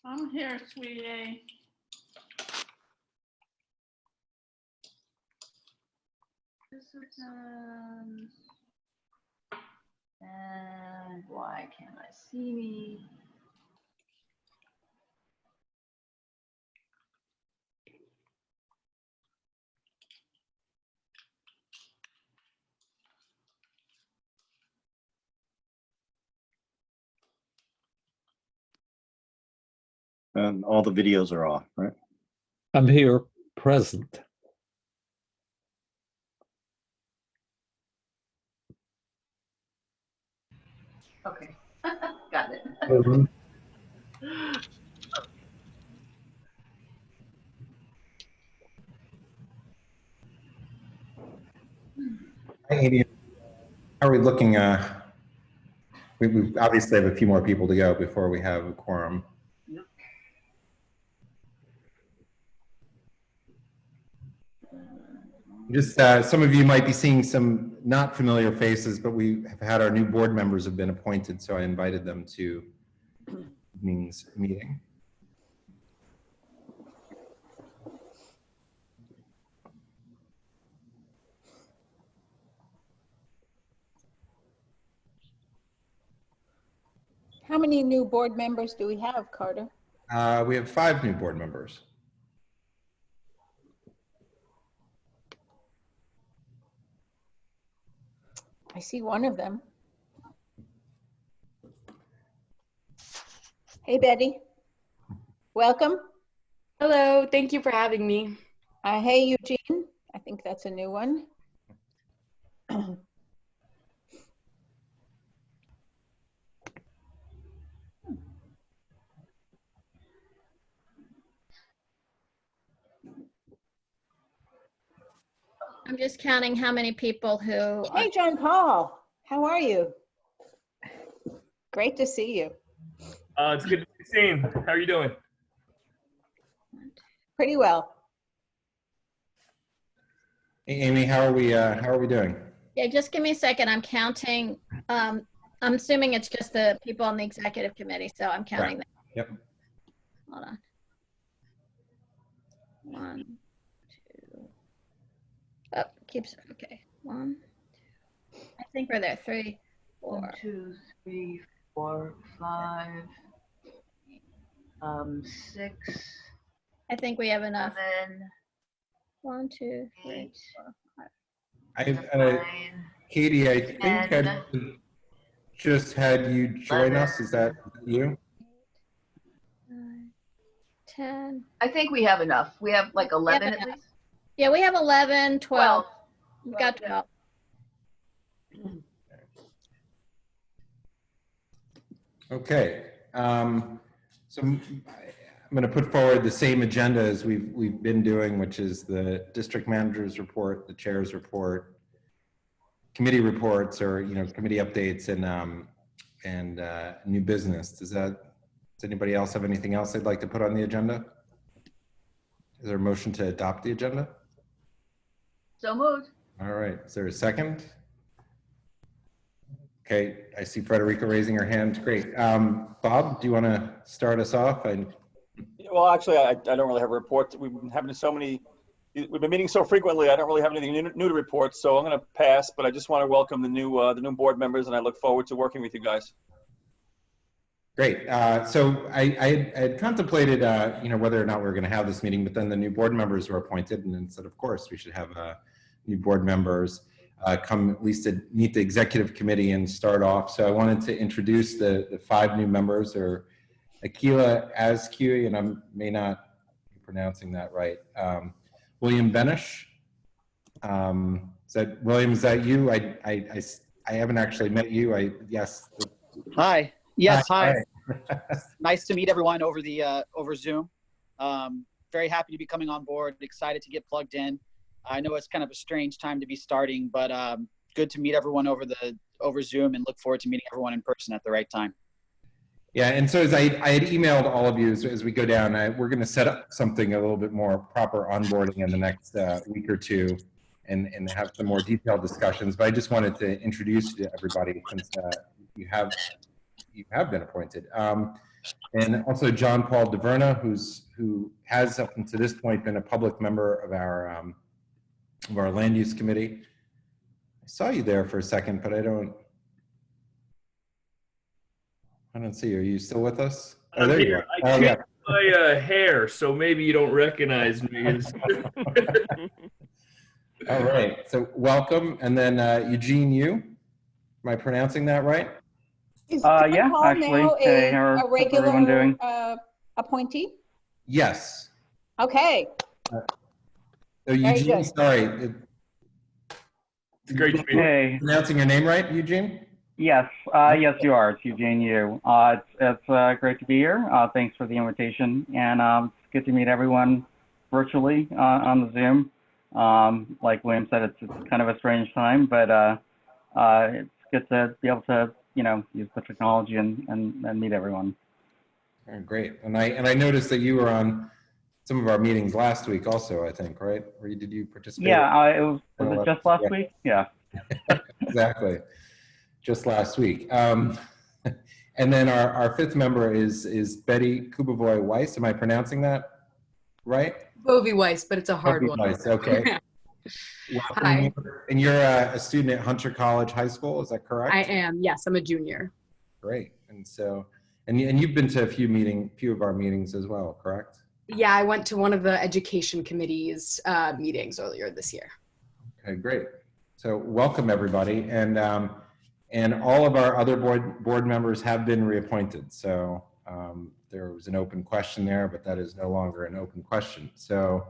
I'm here, sweetie. Participants. And why can't I see me? And all the videos are off, right? I'm here present. Okay, got it. Hi, Amy. How are we looking? We obviously have a few more people to go before we have a quorum. Yep. Just some of you might be seeing some not familiar faces, but we have had our new board members have been appointed, so I invited them to evening's meeting. How many new board members do we have, Carter? We have 5 new board members. I see one of them. Hey, Betty. Welcome. Hello, thank you for having me. Hey, Eugene. I think that's a new one. I'm just counting how many people who. Hey, John Paul. How are you? Great to see you. It's good to be seen. How are you doing? Pretty well. Hey, Amy, how are we doing? Yeah, just give me a second. I'm counting. I'm assuming it's just the people on the executive committee, so I'm counting them. Yep. Hold on. 1, 2. Oh, keeps okay. 1, 2. I think we're there. 3, 4. 1, 2, 3, 4, 5. 6. I think we have enough. 7. 1, 2, 3, 8. 4, 5. 9. 9. Katie, I think 10. I just had you join us. Is that you? 9, 10. I think we have enough. We have like 11 at enough. least. Yeah, we have 11, 12. 12. We've got 12. Okay. So I'm going to put forward the same agenda as we've been doing, which is the district manager's report, the chair's report, committee reports, or committee updates, and new business. Does anybody else have anything else they'd like to put on the agenda? Is there a motion to adopt the agenda? So moved. All right. Is there a second? Okay, I see Frederica raising her hand. Great. Bob, do you want to start us off? Well, actually, I don't really have a report. We've been having we've been meeting so frequently. I don't really have anything new to report, so I'm going to pass. But I just want to welcome the new board members, and I look forward to working with you guys. Great. So I had contemplated, whether or not we were going to have this meeting, but then the new board members were appointed, and then said, of course, we should have new board members come at least to meet the executive committee and start off. So I wanted to introduce the 5 new members, or Akila Azcui, and I may not be pronouncing that right. William Benish. William, is that you? I haven't actually met you. Yes. Hi. Yes. Hi. Hi. Nice to meet everyone over Zoom. Very happy to be coming on board. Excited to get plugged in. I know it's kind of a strange time to be starting, but good to meet everyone over Zoom, and look forward to meeting everyone in person at the right time. Yeah, and so as I had emailed all of you as we go down, we're going to set up something a little bit more proper onboarding in the next week or two, and have some more detailed discussions. But I just wanted to introduce you to everybody since you have been appointed. And also John Paul DeVerna, who has up until this point been a public member of our land use committee. I saw you there for a second, but I don't see you. Are you still with us? Oh, I'm there you here. are. I Oh, yeah. changed my hair, so maybe you don't recognize me. All right. So welcome. And then Eugene Yu. Am I pronouncing that right? Is John Yeah, Paul actually. now Hey, how's a everyone regular doing? appointee? Yes. Okay. So Very Eugene, good. sorry. It's great to be here. Hey, Pronouncing your name right, Eugene? yes, yes, you are. It's Eugene Yu. It's great to be here. Thanks for the invitation, and it's good to meet everyone virtually on the Zoom. Like William said, it's kind of a strange time, but it's good to be able to, use the technology and meet everyone. Oh, great. And I noticed that you were on some of our meetings last week also, I think, right? Or did you participate? Yeah, was it just last week? Yeah. Exactly. Just last week. And then our fifth member is Betty Kubovoy-Weiss. Am I pronouncing that right? Bovie Weiss, but it's a hard one. Weiss. Okay. Hi. And you're a student at Hunter College High School, is that correct? I am. Yes, I'm a junior. Great. And so, and you've been to a few of our meetings as well, correct? Yeah, I went to one of the education committee's meetings earlier this year. Okay, great. So welcome everybody, and all of our other board members have been reappointed. So there was an open question there, but that is no longer an open question. So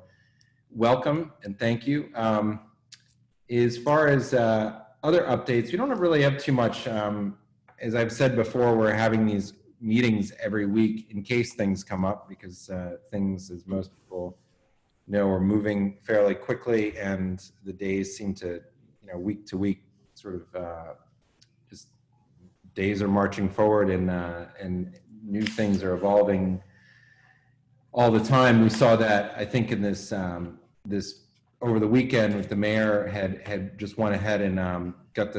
welcome and thank you. As far as other updates, we don't really have too much. As I've said before, we're having these meetings every week in case things come up, because things, as most people know, are moving fairly quickly, and the days seem to, week to week, sort of just days are marching forward, and new things are evolving all the time. We saw that, I think, in this over the weekend, with the mayor had just went ahead and got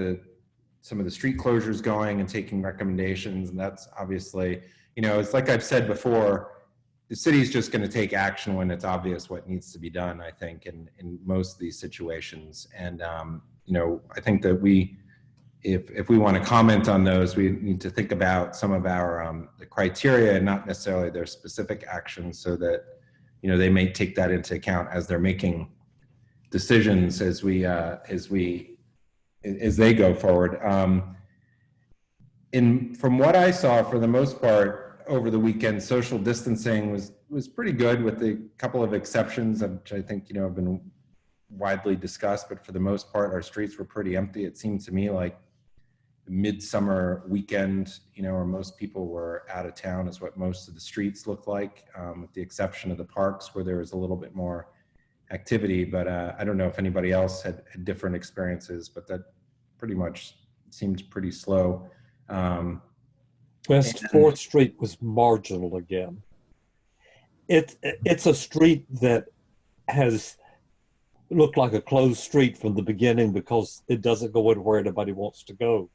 some of the street closures going and taking recommendations. And that's obviously, it's like I've said before, the city's just going to take action when it's obvious what needs to be done, I think, in most of these situations. And, I think that if we want to comment on those, we need to think about some of our the criteria and not necessarily their specific actions, so that, they may take that into account as they're making decisions as they go forward. From what I saw, for the most part, over the weekend, social distancing was pretty good, with a couple of exceptions, which I think, have been widely discussed, but for the most part, our streets were pretty empty. It seemed to me like the midsummer weekend, where most people were out of town, is what most of the streets looked like, with the exception of the parks, where there was a little bit more activity. But I don't know if anybody else had different experiences, but that pretty much seemed pretty slow. West 4th Street was marginal again. It's a street that has looked like a closed street from the beginning, because it doesn't go anywhere anybody wants to go.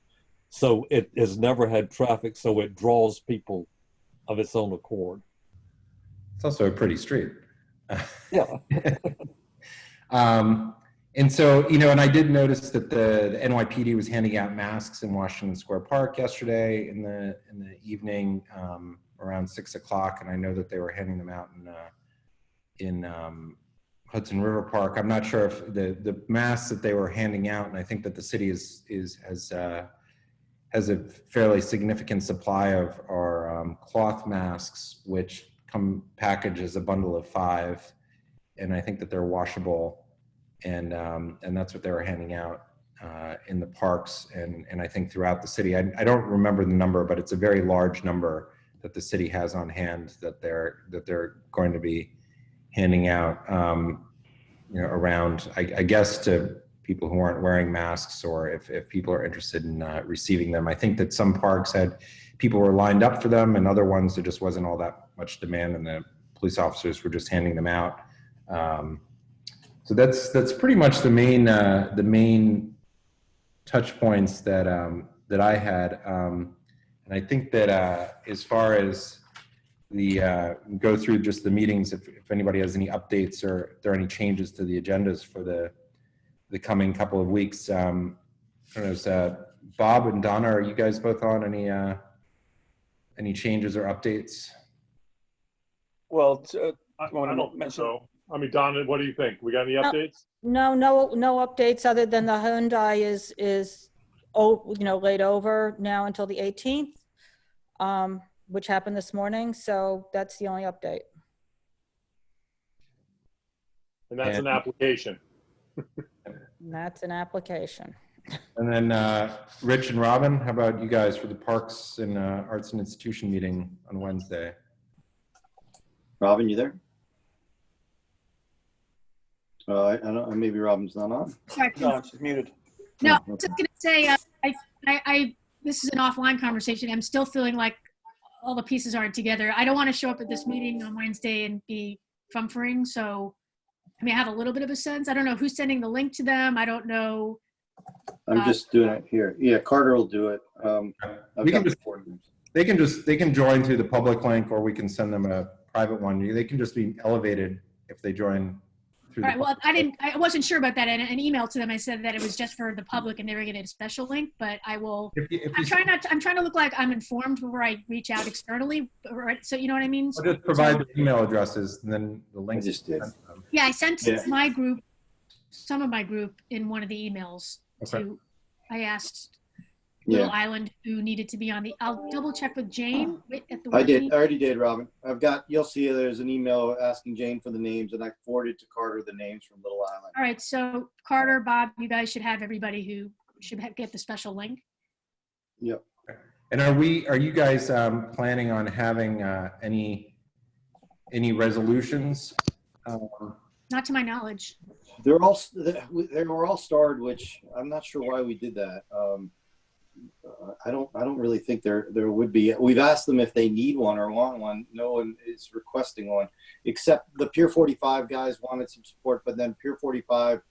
So it has never had traffic, so it draws people of its own accord. It's also a pretty street. Yeah. And so, and I did notice that the NYPD was handing out masks in Washington Square Park yesterday in the evening, around 6 o'clock, and I know that they were handing them out in Hudson River Park. I'm not sure if the masks that they were handing out, and I think that the city has a fairly significant supply of our cloth masks, which come packaged as a bundle of 5, and I think that they're washable, and that's what they were handing out in the parks, and I think throughout the city. I don't remember the number, but it's a very large number that the city has on hand that they're going to be handing out, around, I guess, to people who aren't wearing masks, or if people are interested in receiving them. I think that some parks had people were lined up for them, and other ones there just wasn't all that much demand, and the police officers were just handing them out. So that's pretty much the main touch points that I had. And I think that as far as go through just the meetings if anybody has any updates or if there are any changes to the agendas for the coming couple of weeks. I don't know, is, Bob and Donna, are you guys both on any changes or updates? Well, I don't think so. I mean, Donna, what do you think? We got any updates? No updates other than the Hyundai is laid over now until the 18th, which happened this morning. So that's the only update. And that's an application. And that's an application. And then Rich and Robin, how about you guys for the Parks and Arts and Institution meeting on Wednesday? Robin, you there? I don't know. Maybe Robin's not on. Sorry. No, she's muted. No, Oh, I was just gonna say, I this is an offline conversation. I'm still feeling like all the pieces aren't together. I don't want to show up at this meeting on Wednesday and be fumfering. So, I mean, I have a little bit of a sense. I don't know who's sending the link to them. I don't know. I'm just doing it here. Yeah, Carter will do it. We can they can join through the public link, or we can send them a private one. They can just be elevated if they join through. All right. Well, I wasn't sure about that. And an email to them, I said that it was just for the public and they were getting a special link. But I will. I'm trying to look like I'm informed before I reach out externally. Right? So you know what I mean. I'll just provide the email addresses and then the links. I just did. Yeah, I sent my group, some of my group, in one of the emails. Okay. I asked Little Island who needed to be on the. I'll double check with Jane. At the I did. I already did, Robin. You'll see there's an email asking Jane for the names, and I forwarded to Carter the names from Little Island. All right. So Carter, Bob, you guys should have everybody who should get the special link. Yep. And are you guys planning on having any resolutions? Not to my knowledge. They were all starred, which I'm not sure why we did that. I don't really think there would be. We've asked them if they need one or want one. No one is requesting one, except the Pier 45 guys wanted some support. But then Pier 45,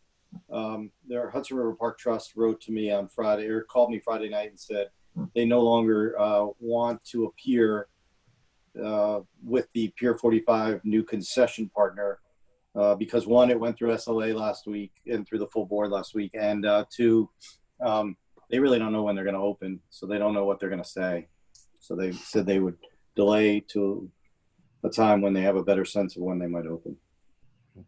their Hudson River Park Trust wrote to me on Friday, or called me Friday night and said they no longer want to appear with the Pier 45 new concession partner. Because one, it went through SLA last week and through the full board last week, and two, they really don't know when they're going to open, so they don't know what they're going to say. So they said they would delay to a time when they have a better sense of when they might open.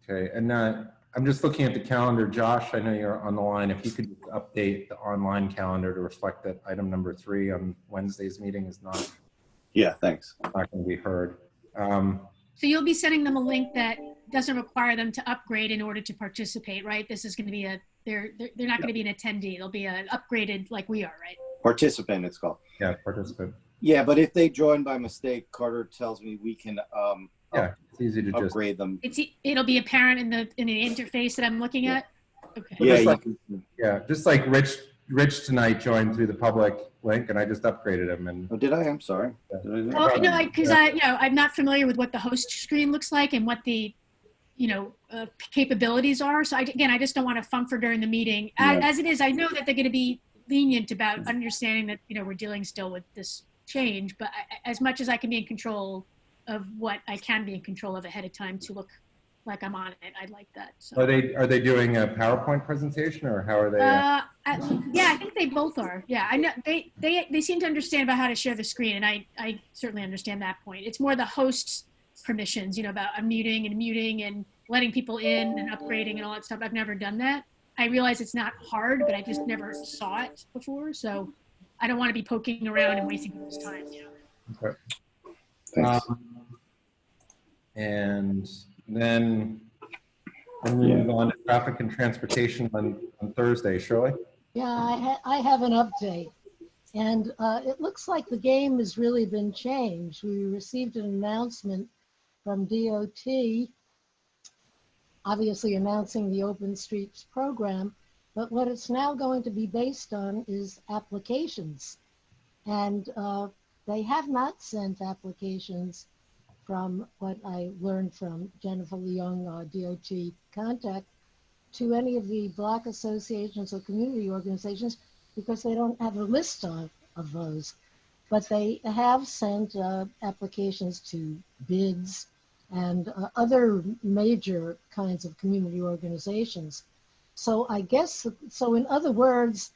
Okay, and I'm just looking at the calendar. Josh, I know you're on the line. If you could update the online calendar to reflect that item number 3 on Wednesday's meeting is not. Yeah, thanks. Not going to be heard. So you'll be sending them a link that doesn't require them to upgrade in order to participate, right? This is going to be they're not going to be an attendee. They'll be an upgraded like we are, right? Participant, it's called. Yeah, participant. Yeah, but if they join by mistake, Carter tells me we can it's easy to upgrade them. It'll be apparent in the interface that I'm looking at. Okay. Yeah, just like Rich tonight joined through the public link, and I just upgraded him. And did I? I'm sorry. Well, because I'm not familiar with what the host screen looks like and what the capabilities are. So I just don't want to fumfer during the meeting. As it is, I know that they're going to be lenient about understanding that we're dealing still with this change. But as much as I can be in control of what I can be in control of ahead of time to look like I'm on it, I'd like that. So. Are they doing a PowerPoint presentation, or how are they? I think they both are. Yeah, I know they seem to understand about how to share the screen, and I certainly understand that point. It's more the host's permissions, about unmuting and muting and letting people in and upgrading and all that stuff. I've never done that. I realize it's not hard, but I just never saw it before, so I don't want to be poking around and wasting people's time. Okay. Thanks. And then we'll move on to traffic and transportation on Thursday. Shirley? Yeah, I have an update. And it looks like the game has really been changed. We received an announcement from DOT, obviously announcing the Open Streets program, but what it's now going to be based on is applications. And they have not sent applications from what I learned from Jennifer Leung, DOT contact, to any of the block associations or community organizations because they don't have a list of those. but they have sent applications to bids and other major kinds of community organizations. So I guess, so in other words,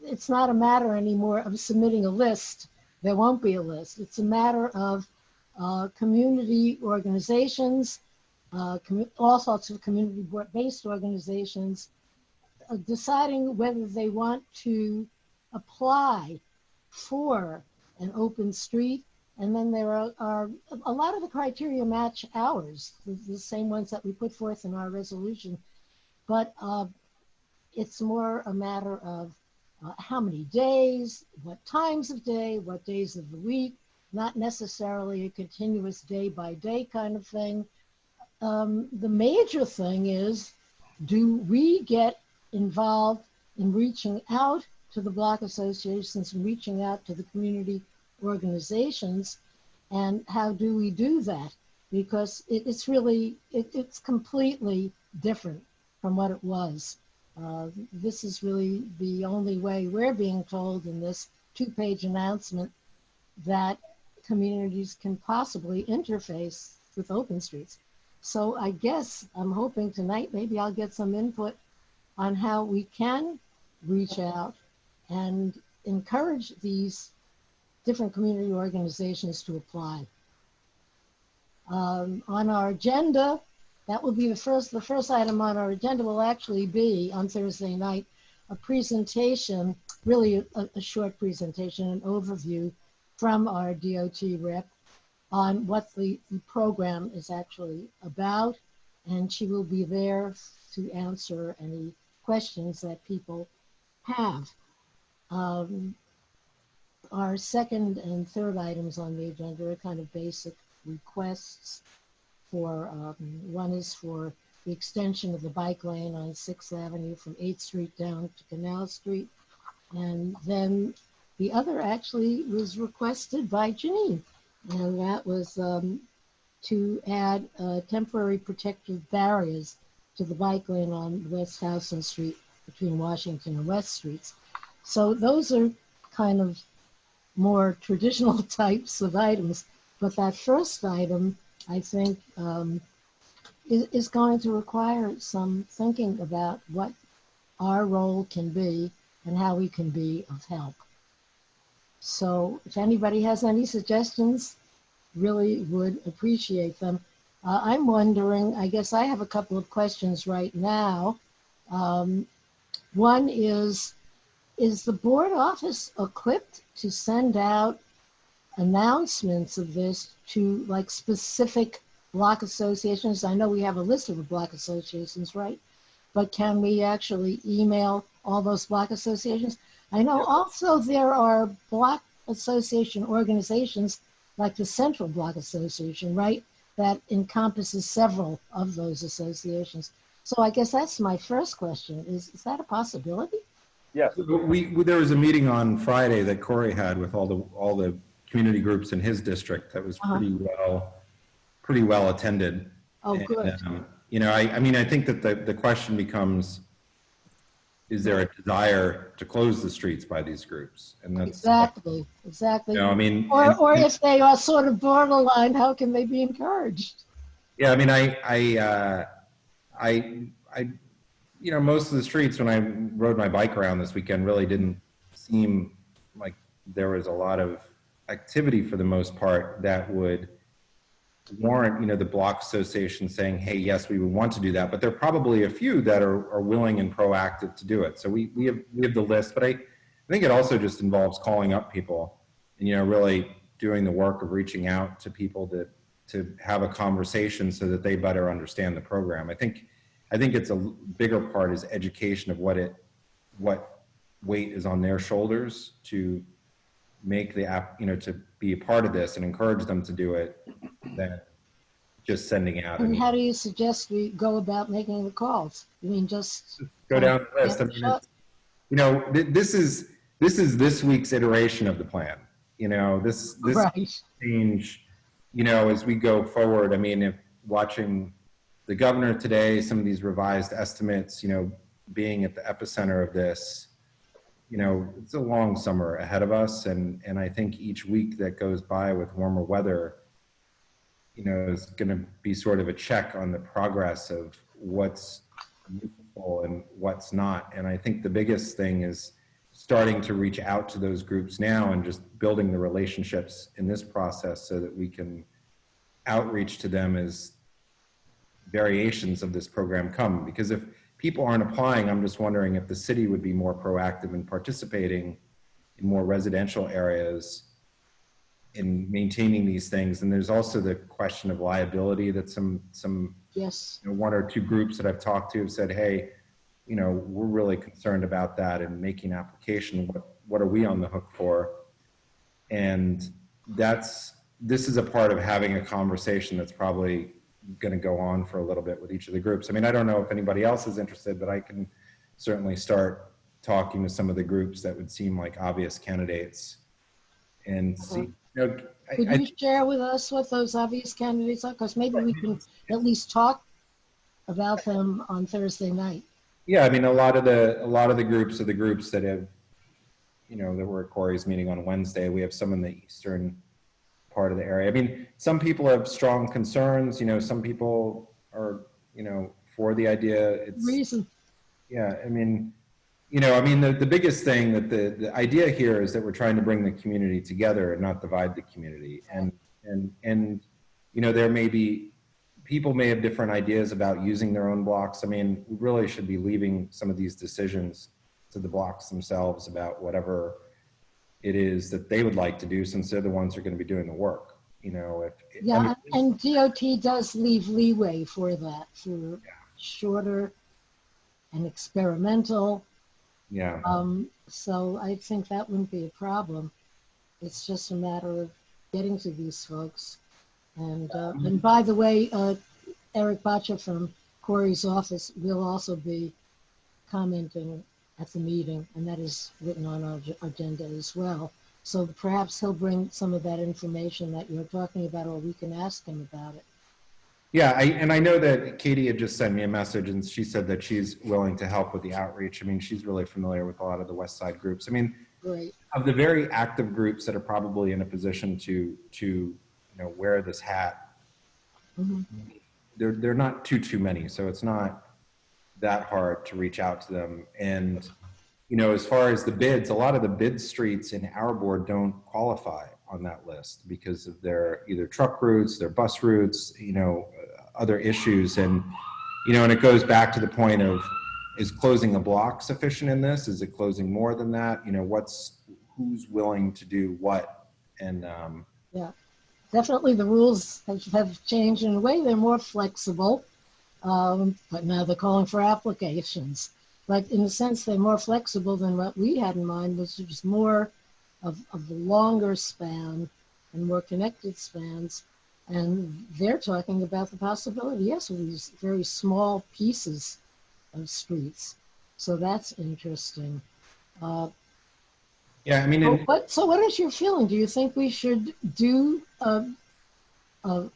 it's not a matter anymore of submitting a list. There won't be a list. It's a matter of community organizations, all sorts of community-based organizations, deciding whether they want to apply for an open street. And then there are a lot of the criteria match ours, the same ones that we put forth in our resolution. But it's more a matter of how many days, what times of day, what days of the week, not necessarily a continuous day-by-day kind of thing. The major thing is, do we get involved in reaching out to the block associations and reaching out to the community organizations, and how do we do that? Because it's really, it's completely different from what it was. This is really the only way we're being told in this 2-page announcement that communities can possibly interface with open streets. So I guess I'm hoping tonight maybe I'll get some input on how we can reach out and encourage these different community organizations to apply. On our agenda, that will be the first item on our agenda will actually be on Thursday night, a presentation, really a short presentation, an overview from our DOT rep on what the program is actually about. And she will be there to answer any questions that people have. Our second and third items on the agenda are kind of basic requests for, one is for the extension of the bike lane on 6th Avenue from 8th Street down to Canal Street. And then the other actually was requested by Janine, and that was to add temporary protective barriers to the bike lane on West Houston Street between Washington and West Streets. So those are kind of more traditional types of items, but that first item, I think, is going to require some thinking about what our role can be and how we can be of help. So if anybody has any suggestions, really would appreciate them. I'm wondering, I guess I have a couple of questions right now. One is the board office equipped to send out announcements of this to like specific block associations? I know we have a list of the block associations, right? But can we actually email all those block associations? I know also there are block association organizations like the Central Block Association, right? That encompasses several of those associations. So I guess that's my first question. Is that a possibility? Yes. There was a meeting on Friday that Corey had with all the community groups in his district that was pretty well attended. Oh, good. You know, I mean, I think that the question becomes, is there a desire to close the streets by these groups? And that's exactly. You know, I mean, or if they are sort of borderline, how can they be encouraged? Yeah, I mean, I you know, most of the streets when I rode my bike around this weekend really didn't seem like there was a lot of activity for the most part that would warrant, you know, the block association saying, hey, yes, we would want to do that. But there are probably a few that are willing and proactive to do it. So we have the list, but I think it also just involves calling up people and, you know, really doing the work of reaching out to people to have a conversation so that they better understand the program. I think it's a bigger part is education of what weight is on their shoulders to make the app, you know, to be a part of this and encourage them to do it than just sending out. And how do you suggest we go about making the calls? You mean just go down the list? I mean, you know, this is this week's iteration of the plan. You know, this right. change, you know, as we go forward. I mean, if watching the governor today, some of these revised estimates, you know, being at the epicenter of this, you know, it's a long summer ahead of us. And I think each week that goes by with warmer weather, you know, is going to be sort of a check on the progress of what's useful and what's not. And I think the biggest thing is starting to reach out to those groups now and just building the relationships in this process so that we can outreach to them as variations of this program come. Because if people aren't applying, I'm just wondering if the city would be more proactive in participating in more residential areas in maintaining these things. And there's also the question of liability that some Yes. you know, one or two groups that I've talked to have said, hey, you know, we're really concerned about that and making application. What are we on the hook for? And this is a part of having a conversation that's probably going to go on for a little bit with each of the groups. I mean, I don't know if anybody else is interested, but I can certainly start talking to some of the groups that would seem like obvious candidates and see. You know, Could you share with us what those obvious candidates are? Because maybe we can at least talk about them on Thursday night. yeah, I mean, a lot of the groups are the groups that have, you know, that were at Corey's meeting on Wednesday. We have some in the eastern part of the area. I mean, some people have strong concerns. You know, some people are, you know, for the idea. It's reason. Yeah, I mean, you know, I mean, the biggest thing that the idea here is that we're trying to bring the community together and not divide the community. And you know, there may be people may have different ideas about using their own blocks. I mean, we really should be leaving some of these decisions to the blocks themselves about whatever it is that they would like to do, since they're the ones who are going to be doing the work. You know, Yeah, I mean, and DOT does leave leeway for that, for shorter and experimental. yeah. So I think that wouldn't be a problem. It's just a matter of getting to these folks. And by the way, Eric Botcha from Corey's office will also be commenting at the meeting, and that is written on our agenda as well. So perhaps he'll bring some of that information that you're talking about, or we can ask him about it. Yeah, and I know that Katie had just sent me a message, and she said that she's willing to help with the outreach. I mean, she's really familiar with a lot of the West Side groups. I mean, Great. Of the very active groups that are probably in a position to you know, wear this hat, Mm-hmm. they're not too many, so it's not that hard to reach out to them. And you know, as far as the bids, a lot of the bid streets in our board don't qualify on that list because of their either truck routes, their bus routes, you know, other issues. And you know, and it goes back to the point of, is closing a block sufficient in this? Is it closing more than that? You know, who's willing to do what? And yeah, definitely the rules have changed in a way. They're more flexible, but now they're calling for applications. But in a sense, they're more flexible than what we had in mind, which was more of the longer span and more connected spans. And they're talking about the possibility, yes, of these very small pieces of streets. So that's interesting. yeah, I mean, So what is your feeling? Do you think we should do a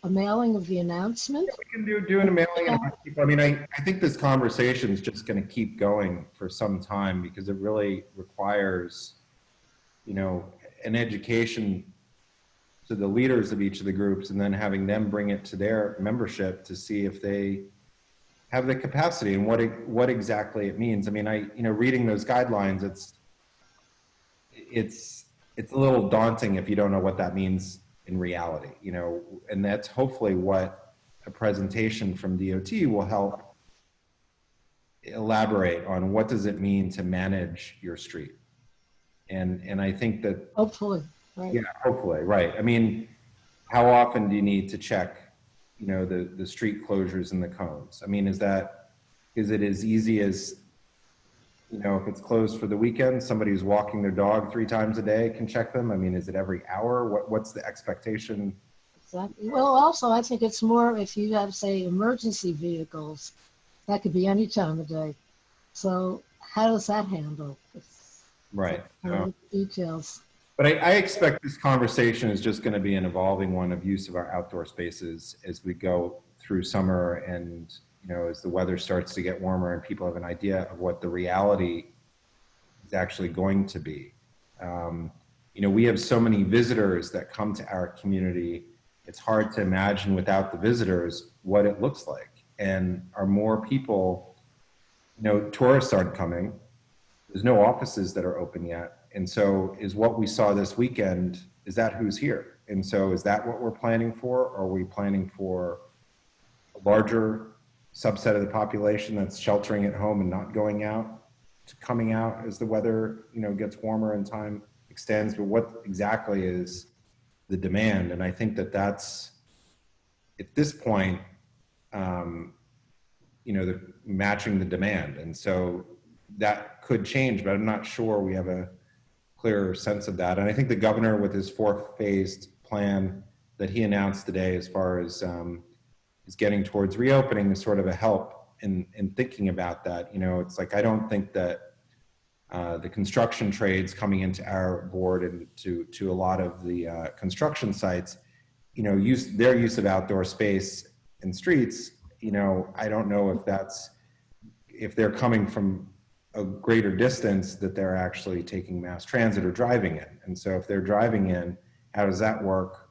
mailing of the announcement? we can do a mailing. I mean, I think this conversation is just going to keep going for some time because it really requires, you know, an education to the leaders of each of the groups, and then having them bring it to their membership to see if they have the capacity and what exactly it means. I mean, you know, reading those guidelines, it's a little daunting if you don't know what that means in reality, you know, and that's hopefully what a presentation from DOT will help elaborate on. What does it mean to manage your street? And I think that hopefully, right. Yeah, hopefully, right. I mean, how often do you need to check, you know, the street closures and the cones? I mean, is it as easy as, you know, if it's closed for the weekend, somebody who's walking their dog 3 times a day can check them? I mean, is it every hour? What's the expectation? Exactly. Well, also, I think it's more if you have, say, emergency vehicles, that could be any time of day. So how does that handle? Right. Details. But I expect this conversation is just going to be an evolving one of use of our outdoor spaces as we go through summer, and you know, as the weather starts to get warmer and people have an idea of what the reality is actually going to be. You know, we have so many visitors that come to our community. It's hard to imagine without the visitors what it looks like. And are more people, you know, tourists aren't coming. There's no offices that are open yet. And so is what we saw this weekend, is that who's here? And so is that what we're planning for? Or are we planning for a larger subset of the population that's sheltering at home and not going out, to coming out as the weather, you know, gets warmer and time extends? But what exactly is the demand? And I think that that's, at this point, you know, the matching the demand. And so that could change, but I'm not sure we have a clearer sense of that. And I think the governor, with his 4-phased plan that he announced today, as far as is getting towards reopening, is sort of a help in thinking about that. You know, it's like, I don't think that the construction trades coming into our board and to a lot of the construction sites, you know, their use of outdoor space and streets, you know, I don't know if that's, if they're coming from a greater distance, that they're actually taking mass transit or driving in. And so if they're driving in, how does that work,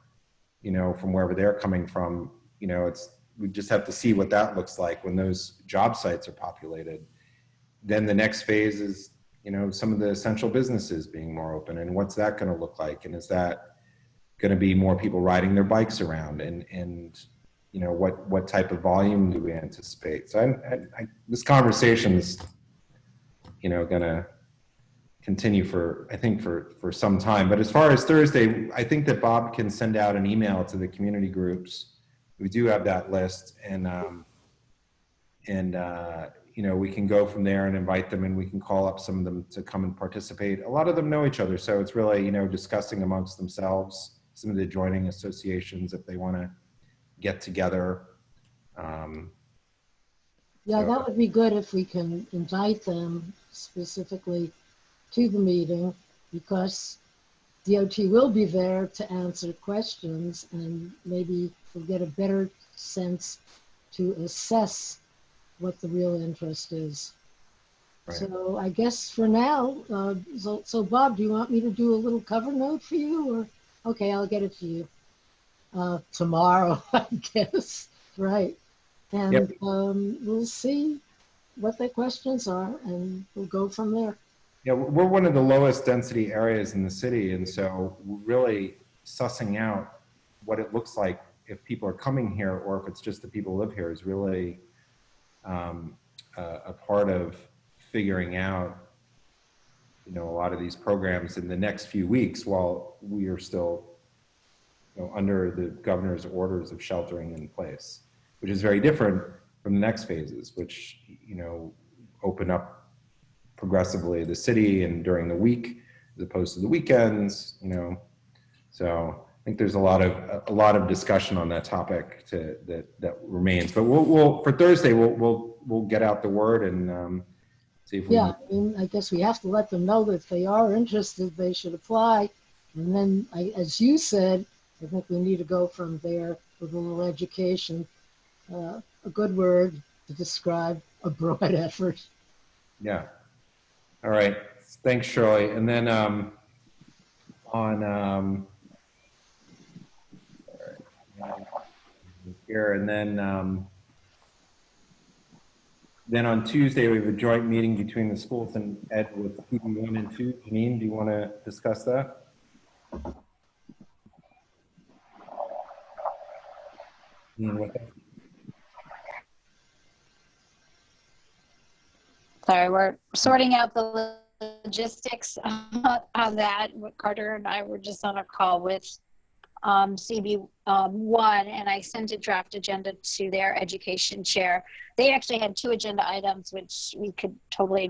you know, from wherever they're coming from? You know, we just have to see what that looks like when those job sites are populated. Then the next phase is, you know, some of the essential businesses being more open, and what's that going to look like? And is that going to be more people riding their bikes around? And you know, what type of volume do we anticipate? So this conversation is, you know, going to continue for, I think, for some time. But as far as Thursday, I think that Bob can send out an email to the community groups. We do have that list, and you know, we can go from there and invite them, and we can call up some of them to come and participate. A lot of them know each other, so it's really, you know, discussing amongst themselves, some of the adjoining associations, if they want to get together. Yeah, that would be good if we can invite them specifically to the meeting, because DOT will be there to answer questions, and maybe we'll get a better sense to assess what the real interest is. Right. So I guess for now, so Bob, do you want me to do a little cover note for you, or? Okay, I'll get it to you tomorrow, I guess. Right. And yep. We'll see what the questions are, and we'll go from there. Yeah, we're one of the lowest density areas in the city, and so we're really sussing out what it looks like if people are coming here, or if it's just the people who live here, is really a part of figuring out, you know, a lot of these programs in the next few weeks, while we are still, you know, under the governor's orders of sheltering in place, which is very different from the next phases, which, you know, open up progressively the city and during the week as opposed to the weekends, you know. So I think there's a lot of discussion on that topic that remains. But we'll for Thursday we'll get out the word and see if we. Yeah, I mean, I guess we have to let them know that if they are interested, they should apply. And then, as you said, I think we need to go from there with a little education, a good word to describe a broad effort. Yeah. All right. Thanks, Shirley. And then here, and then on Tuesday we have a joint meeting between the schools and Ed with CB1 and 2. Janine, do you want to discuss that? Sorry, we're sorting out the logistics on that. Carter and I were just on a call with CB1, and I sent a draft agenda to their education chair. They actually had 2 agenda items, which we could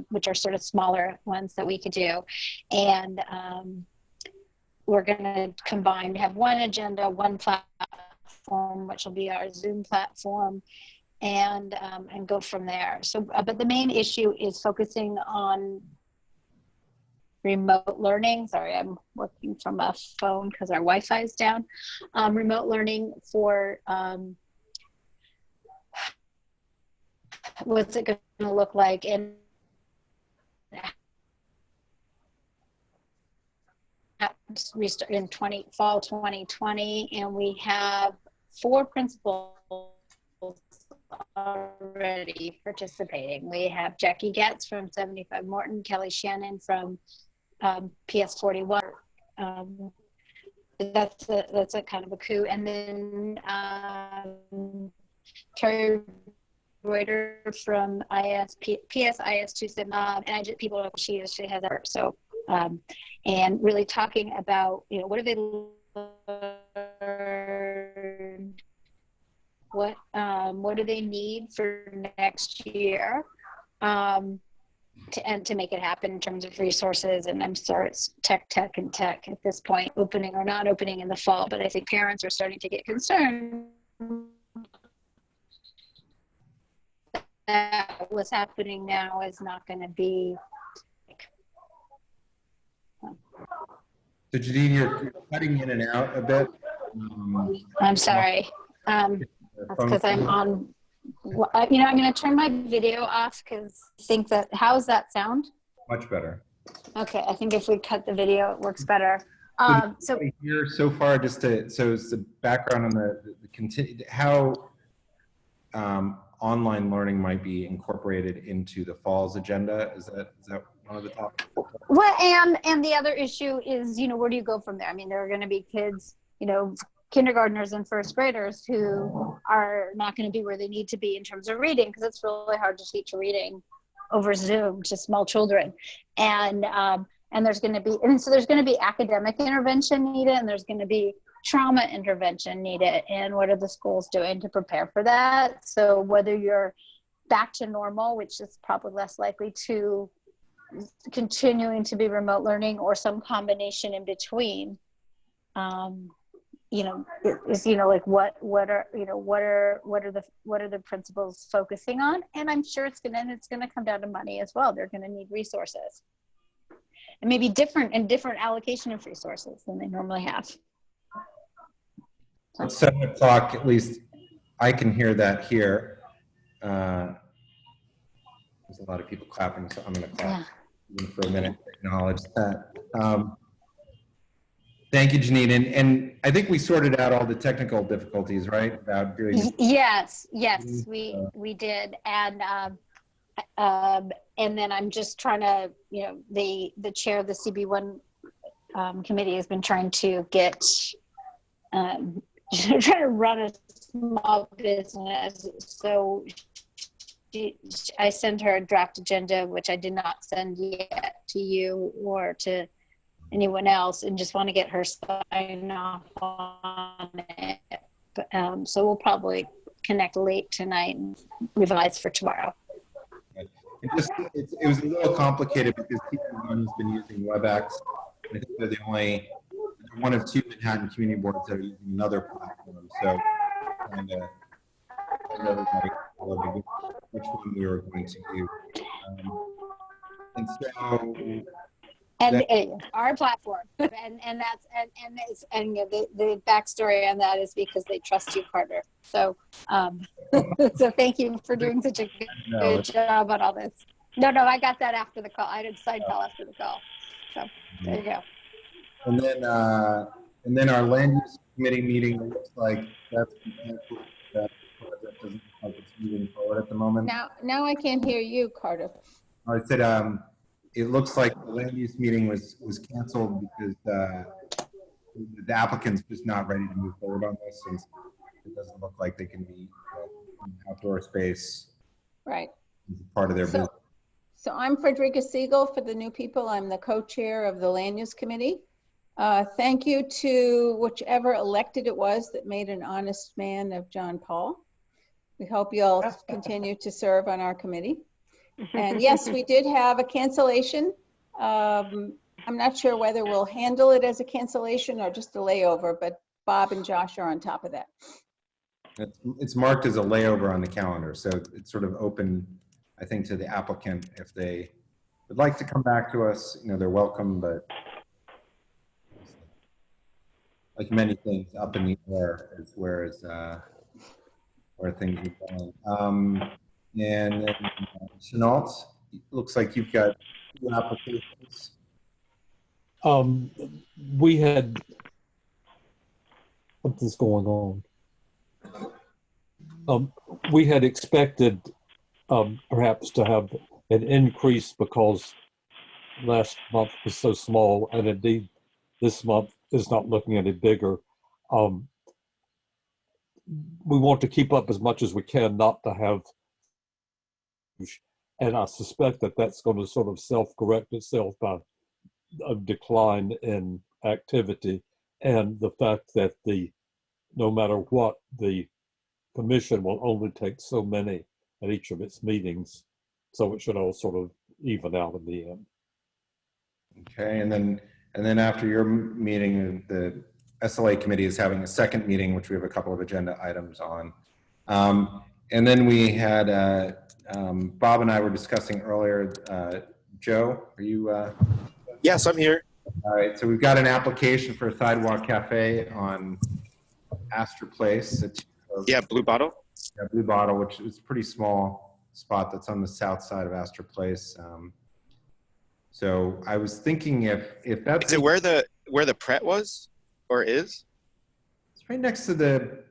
which are sort of smaller ones that we could do. And we're going to combine, have one agenda, one platform, which will be our Zoom platform, and go from there. So, but the main issue is focusing on remote learning. Sorry, I'm working from a phone because our Wi-Fi is down. Remote learning for what's it going to look like, and restart in fall 2020, and we have 4 principals already participating. We have Jackie Getz from 75 Morton, Kelly Shannon from PS 41. That's a kind of a coup. And then Terry Reuter from PSIS 27, and I just people she has her. So and really talking about, you know, what have they learned, what do they need for next year, to make it happen in terms of resources. And I'm sorry, it's tech at this point, opening or not opening in the fall, but I think parents are starting to get concerned that what's happening now is not going to be. So Janine, you're cutting in and out a bit. I'm sorry. That's because I'm on. You know, I'm going to turn my video off because I think that. How's that sound? Much better. Okay, I think if we cut the video, it works better. So here so far, just to so it's the background on the how online learning might be incorporated into the fall's agenda. Is that one of the topics? Well, and the other issue is, you know, where do you go from there? I mean, there are going to be kids, you know, kindergartners and first graders who are not going to be where they need to be in terms of reading, because it's really hard to teach reading over Zoom to small children. And there's going to be, and so there's going to be academic intervention needed, and there's going to be trauma intervention needed. And what are the schools doing to prepare for that? So whether you're back to normal, which is probably less likely, to continuing to be remote learning, or some combination in between, you know, is, you know, like what are the principals focusing on? And I'm sure it's gonna come down to money as well. They're gonna need resources, and maybe different allocation of resources than they normally have. At 7 o'clock, at least I can hear that here. There's a lot of people clapping, so I'm going to clap for a minute to acknowledge that. Thank you, Janine. And I think we sorted out all the technical difficulties, right? About doing. Yes, we did. And then I'm just trying to, you know, the chair of the CB1 committee has been trying to get, trying to run a small business. So I sent her a draft agenda, which I did not send yet to you or to anyone else, and just want to get her sign off on it. So we'll probably connect late tonight and revise for tomorrow. It was a little complicated because CB1 has been using WebEx. I think they're one of 2 Manhattan community boards that are using another platform. So trying to everybody which one we were going to do. And so our platform, and the backstory on that is because they trust you, Carter. So so thank you for doing such a good job on all this. No, I got that after the call. I did side call after the call. So there you go. And then our land use committee meeting looks like that's that project doesn't look like it's moving forward at the moment. Now I can't hear you, Carter. I said it looks like the land use meeting was canceled because the applicant's just not ready to move forward on this, since it doesn't look like they can be in outdoor space. Right. Part of their business. So I'm Frederica Siegel for the new people. I'm the co-chair of the land use committee. Thank you to whichever elected it was that made an honest man of John Paul. We hope you'll continue to serve on our committee. And yes, we did have a cancellation. I'm not sure whether we'll handle it as a cancellation or just a layover, but Bob and Josh are on top of that. It's marked as a layover on the calendar, so it's sort of open, I think, to the applicant. If they would like to come back to us, you know, they're welcome, but like many things, up in the air is where things are going. And then Chenault, looks like you've got 2 applications. We had something's going on. We had expected perhaps to have an increase because last month was so small, and indeed this month is not looking any bigger. We want to keep up as much as we can, not to have, and I suspect that that's going to sort of self-correct itself by a decline in activity, and the fact that no matter what, the commission will only take so many at each of its meetings, so it should all sort of even out in the end. Okay, and then after your meeting, the SLA committee is having a second meeting, which we have a couple of agenda items on. And then we had, Bob and I were discussing earlier, Joe, are you? Yes, I'm here. All right, so we've got an application for a sidewalk cafe on Astor Place. Yeah, Blue Bottle. Yeah, Blue Bottle, which is a pretty small spot that's on the south side of Astor Place. So I was thinking if that's— Is it where the Pret was or is? It's right next to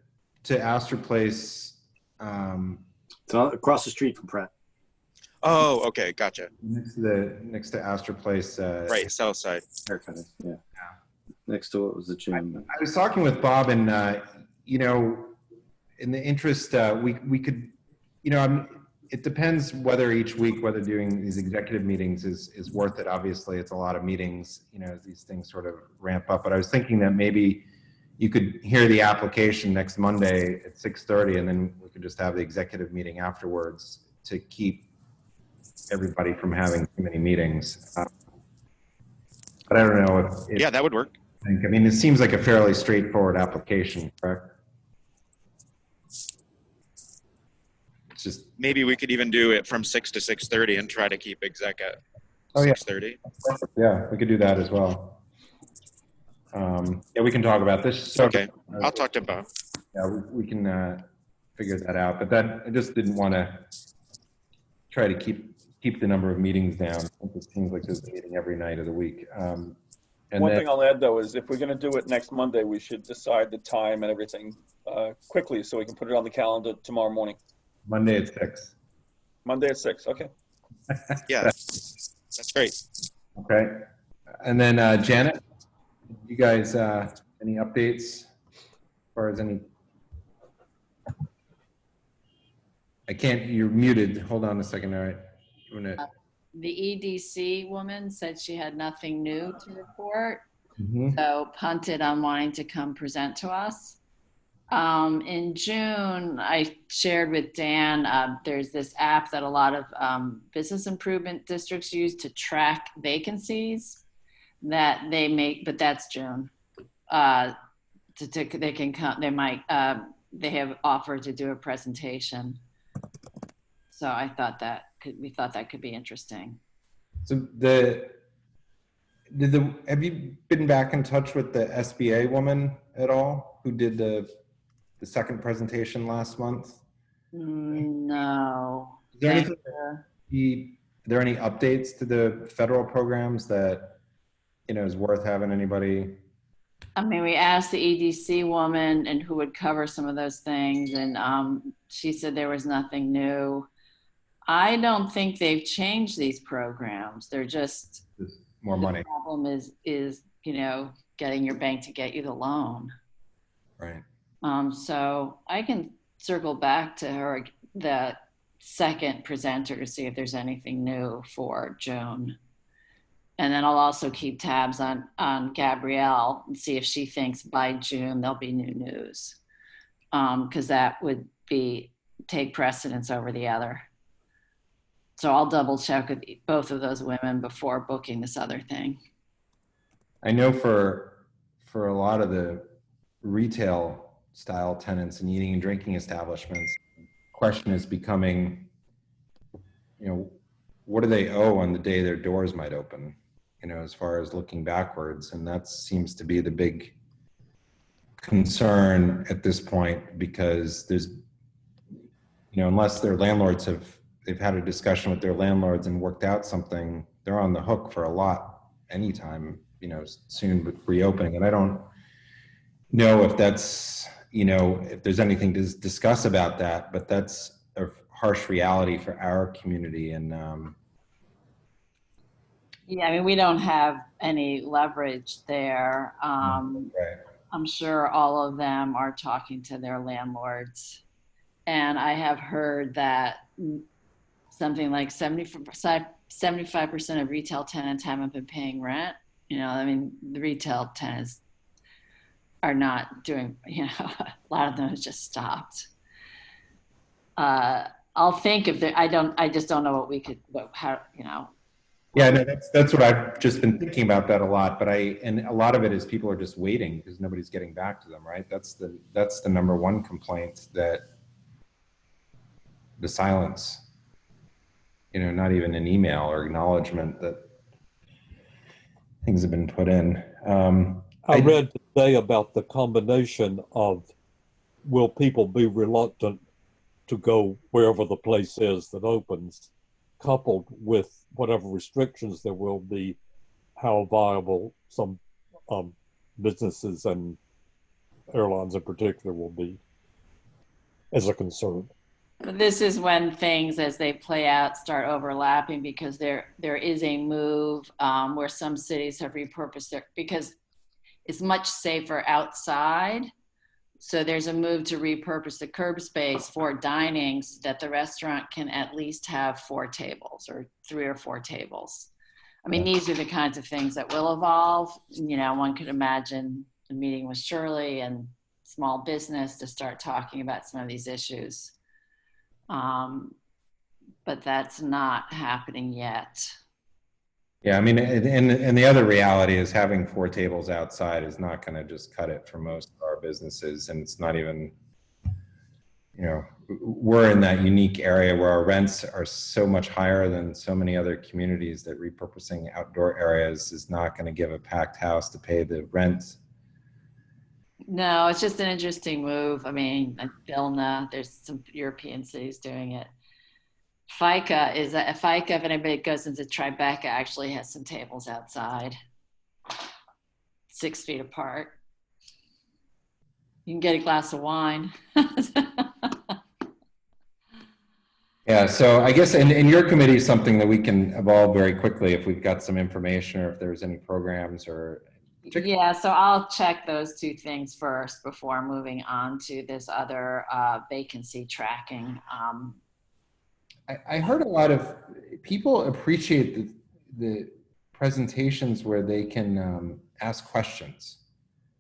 Astor Place. It's across the street from Pratt. Oh, okay, gotcha. Next to Astor Place. Right, south side. Yeah. Next to it was the gym. I was talking with Bob, and you know, in the interest, we could, you know, it depends whether each week, whether doing these executive meetings is worth it. Obviously, it's a lot of meetings, you know, as these things sort of ramp up. But I was thinking that maybe you could hear the application next Monday at 6:30, and then we could just have the executive meeting afterwards to keep everybody from having too many meetings. But I don't know if yeah, that would work. I mean, it seems like a fairly straightforward application, correct? It's just maybe we could even do it from 6 to 6:30 and try to keep exec at 6:30. Yeah, we could do that as well. Yeah, we can talk about this. So, okay, I'll talk to Bob. Yeah, we can figure that out. But that I just didn't want to try to keep the number of meetings down. It seems like there's a meeting every night of the week. And One thing I'll add, though, is if we're going to do it next Monday, we should decide the time and everything quickly so we can put it on the calendar tomorrow morning. Monday at 6. Monday at 6, okay. Yeah, that's great. Okay. And then Janet, you guys, any updates as far as any? I can't, you're muted. Hold on a second. All right. The EDC woman said she had nothing new to report, Mhm. so punted on wanting to come present to us. In June, I shared with Dan, there's this app that a lot of business improvement districts use to track vacancies that they make, but that's June. They can come, they might, they have offered to do a presentation. So I thought we thought that could be interesting. So have you been back in touch with the SBA woman at all who did the second presentation last month? No. Is there anything, are there any updates to the federal programs that, you know, is worth having anybody? I mean, we asked the EDC woman and who would cover some of those things, and she said there was nothing new. I don't think they've changed these programs. They're just more money. The problem is you know, getting your bank to get you the loan. Right. So I can circle back to her, the second presenter, to see if there's anything new for June. And then I'll also keep tabs on Gabrielle and see if she thinks by June there'll be new news. Because that would take precedence over the other. So I'll double check with both of those women before booking this other thing. I know for a lot of the retail style tenants and eating and drinking establishments, the question is becoming, you know, what do they owe on the day their doors might open, you know, as far as looking backwards. And that seems to be the big concern at this point, because there's, you know, unless their landlords they've had a discussion with their landlords and worked out something, they're on the hook for a lot anytime soon reopening. And I don't know if that's, if there's anything to discuss about that, but that's a harsh reality for our community. And yeah, I mean, we don't have any leverage there. right. I'm sure all of them are talking to their landlords. And I have heard that something like 75% of retail tenants haven't been paying rent. I mean, the retail tenants are not doing, a lot of them have just stopped. I'll think if there, I just don't know what we could, how. Yeah, no, that's what I've just been thinking about that a lot. But and a lot of it is people are just waiting because nobody's getting back to them, right? That's the number one complaint, that the silence. Not even an email or acknowledgement that things have been put in. I read today about the combination of, will people be reluctant to go wherever the place is that opens, coupled with whatever restrictions there will be, how viable some businesses and airlines in particular will be as a concern. But this is when things, as they play out, start overlapping, because there is a move where some cities have repurposed their, because it's much safer outside. So there's a move to repurpose the curb space for dining so that the restaurant can at least have 4 tables or 3 or 4 tables. I mean, these are the kinds of things that will evolve. One could imagine a meeting with Shirley and small business to start talking about some of these issues. But that's not happening yet. Yeah, I mean, and the other reality is having 4 tables outside is not going to just cut it for most of our businesses. And it's not even, we're in that unique area where our rents are so much higher than so many other communities that repurposing outdoor areas is not going to give a packed house to pay the rent. No, it's just an interesting move. I mean, like Vilna, there's some European cities doing it. FICA, if anybody goes into Tribeca, actually has some tables outside, 6 feet apart. You can get a glass of wine. Yeah, so I guess in your committee is something that we can evolve very quickly if we've got some information or if there's any programs or. Yeah, so I'll check those 2 things first before moving on to this other vacancy tracking. I heard a lot of people appreciate the presentations where they can ask questions,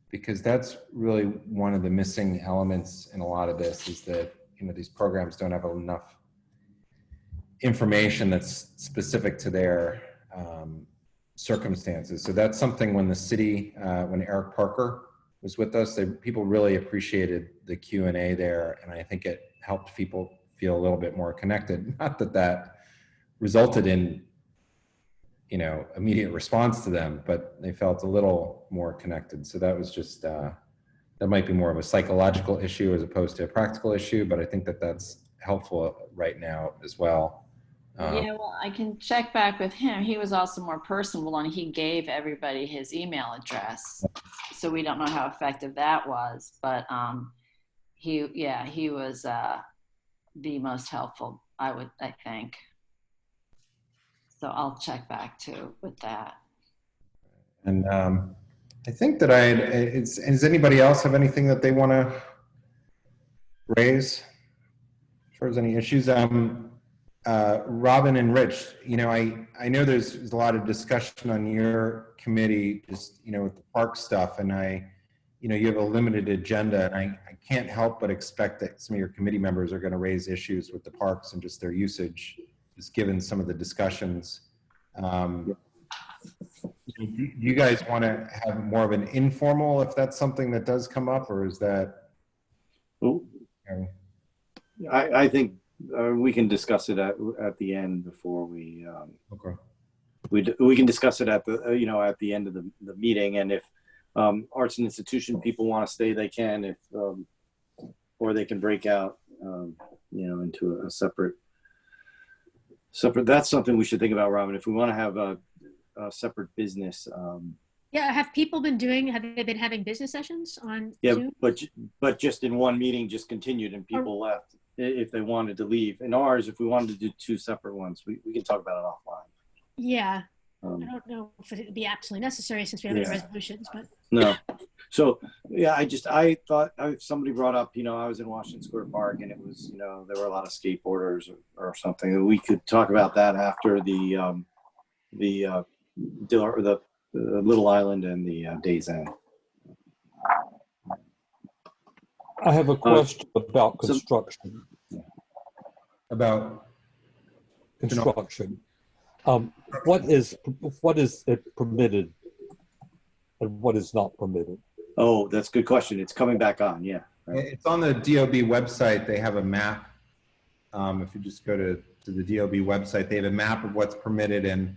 because that's really one of the missing elements in a lot of this, is that these programs don't have enough information that's specific to their circumstances. So that's something when the city, when Eric Parker was with us, people really appreciated the Q&A there, and I think it helped people feel a little bit more connected. Not that resulted in, immediate response to them, but they felt a little more connected. So that was just, that might be more of a psychological issue as opposed to a practical issue, but I think that that's helpful right now as well. Yeah, well, I can check back with him. He was also more personable, and he gave everybody his email address. So we don't know how effective that was, but he was the most helpful, I think. So I'll check back too with that. And I think that does anybody else have anything that they want to raise as far as any issues? Robin and Rich, I know there's a lot of discussion on your committee, just, with the park stuff, and you have a limited agenda, and I can't help but expect that some of your committee members are going to raise issues with the parks and just their usage, just given some of the discussions. Do you guys want to have more of an informal, if that's something that does come up, or is that? I think we can discuss it at the end before we. Okay. We can discuss it at the at the end of the meeting, and if arts and institution people want to stay, they can. If or they can break out, into a separate. That's something we should think about, Robin. If we want to have a separate business Yeah, have they been having business sessions on Yeah, Zoom? but just in one meeting, just continued and people left if they wanted to leave. In ours, if we wanted to do two separate ones, we can talk about it offline. Yeah. I don't know if it would be absolutely necessary since we have any resolutions, but. No. So, yeah, I thought somebody brought up, I was in Washington Square Park and it was, there were a lot of skateboarders or something. We could talk about that after the Little Island and the Days End. I have a question about construction. About construction. What is it permitted and what is not permitted? Oh, that's a good question. It's coming back on, yeah. Right. It's on the DOB website. They have a map. If you just go to the DOB website, they have a map of what's permitted, and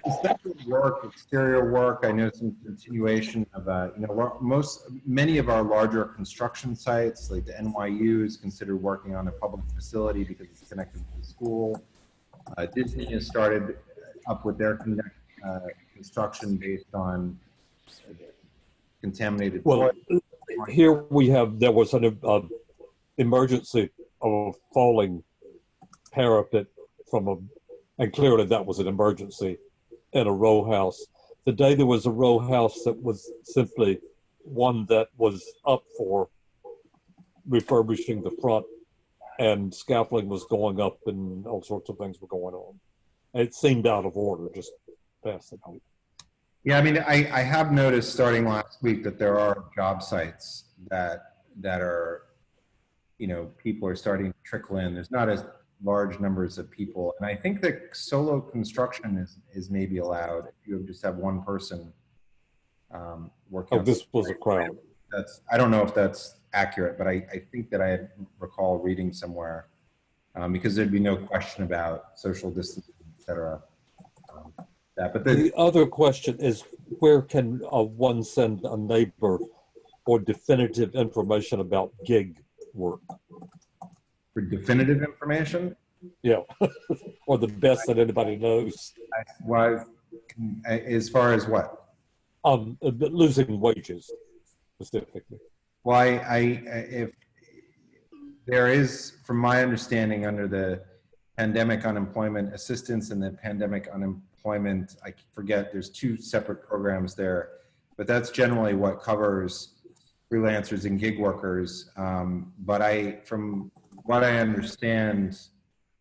especially work, exterior work. I know some continuation of many of our larger construction sites, like the NYU, is considered working on a public facility because it's connected to the school. Disney has started up with their construction based on contaminated well, soil. Here there was an emergency of falling parapet and clearly that was an emergency in a row house. The day there was a row house that was simply one that was up for refurbishing the front, and scaffolding was going up and all sorts of things were going on. It seemed out of order, just passing out. Yeah, I mean, I have noticed starting last week that there are job sites that are, people are starting to trickle in. There's not as large numbers of people. And I think that solo construction is maybe allowed if you just have one person working. Oh, this was a crowd. I don't know if that's accurate, but I think that I recall reading somewhere because there'd be no question about social distancing, et cetera. But the other question is, where can one send a neighbor for definitive information about gig work? For definitive information? Yeah, or the best that anybody knows. As far as what? Losing wages, specifically. Well, if there is, from my understanding, under the pandemic unemployment assistance and the pandemic unemployment, I forget, there's two separate programs there, but that's generally what covers freelancers and gig workers. But from what I understand,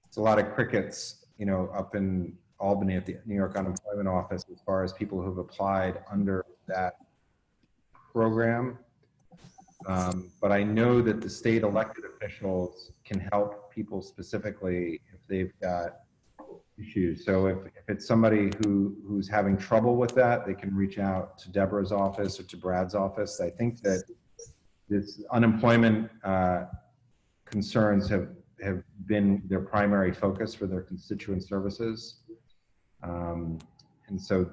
it's a lot of crickets, up in Albany at the New York Unemployment Office as far as people who've applied under that program. But I know that the state elected officials can help people specifically if they've got issues. So if it's somebody who's having trouble with that, they can reach out to Deborah's office or to Brad's office. I think that this unemployment concerns have been their primary focus for their constituent services. And so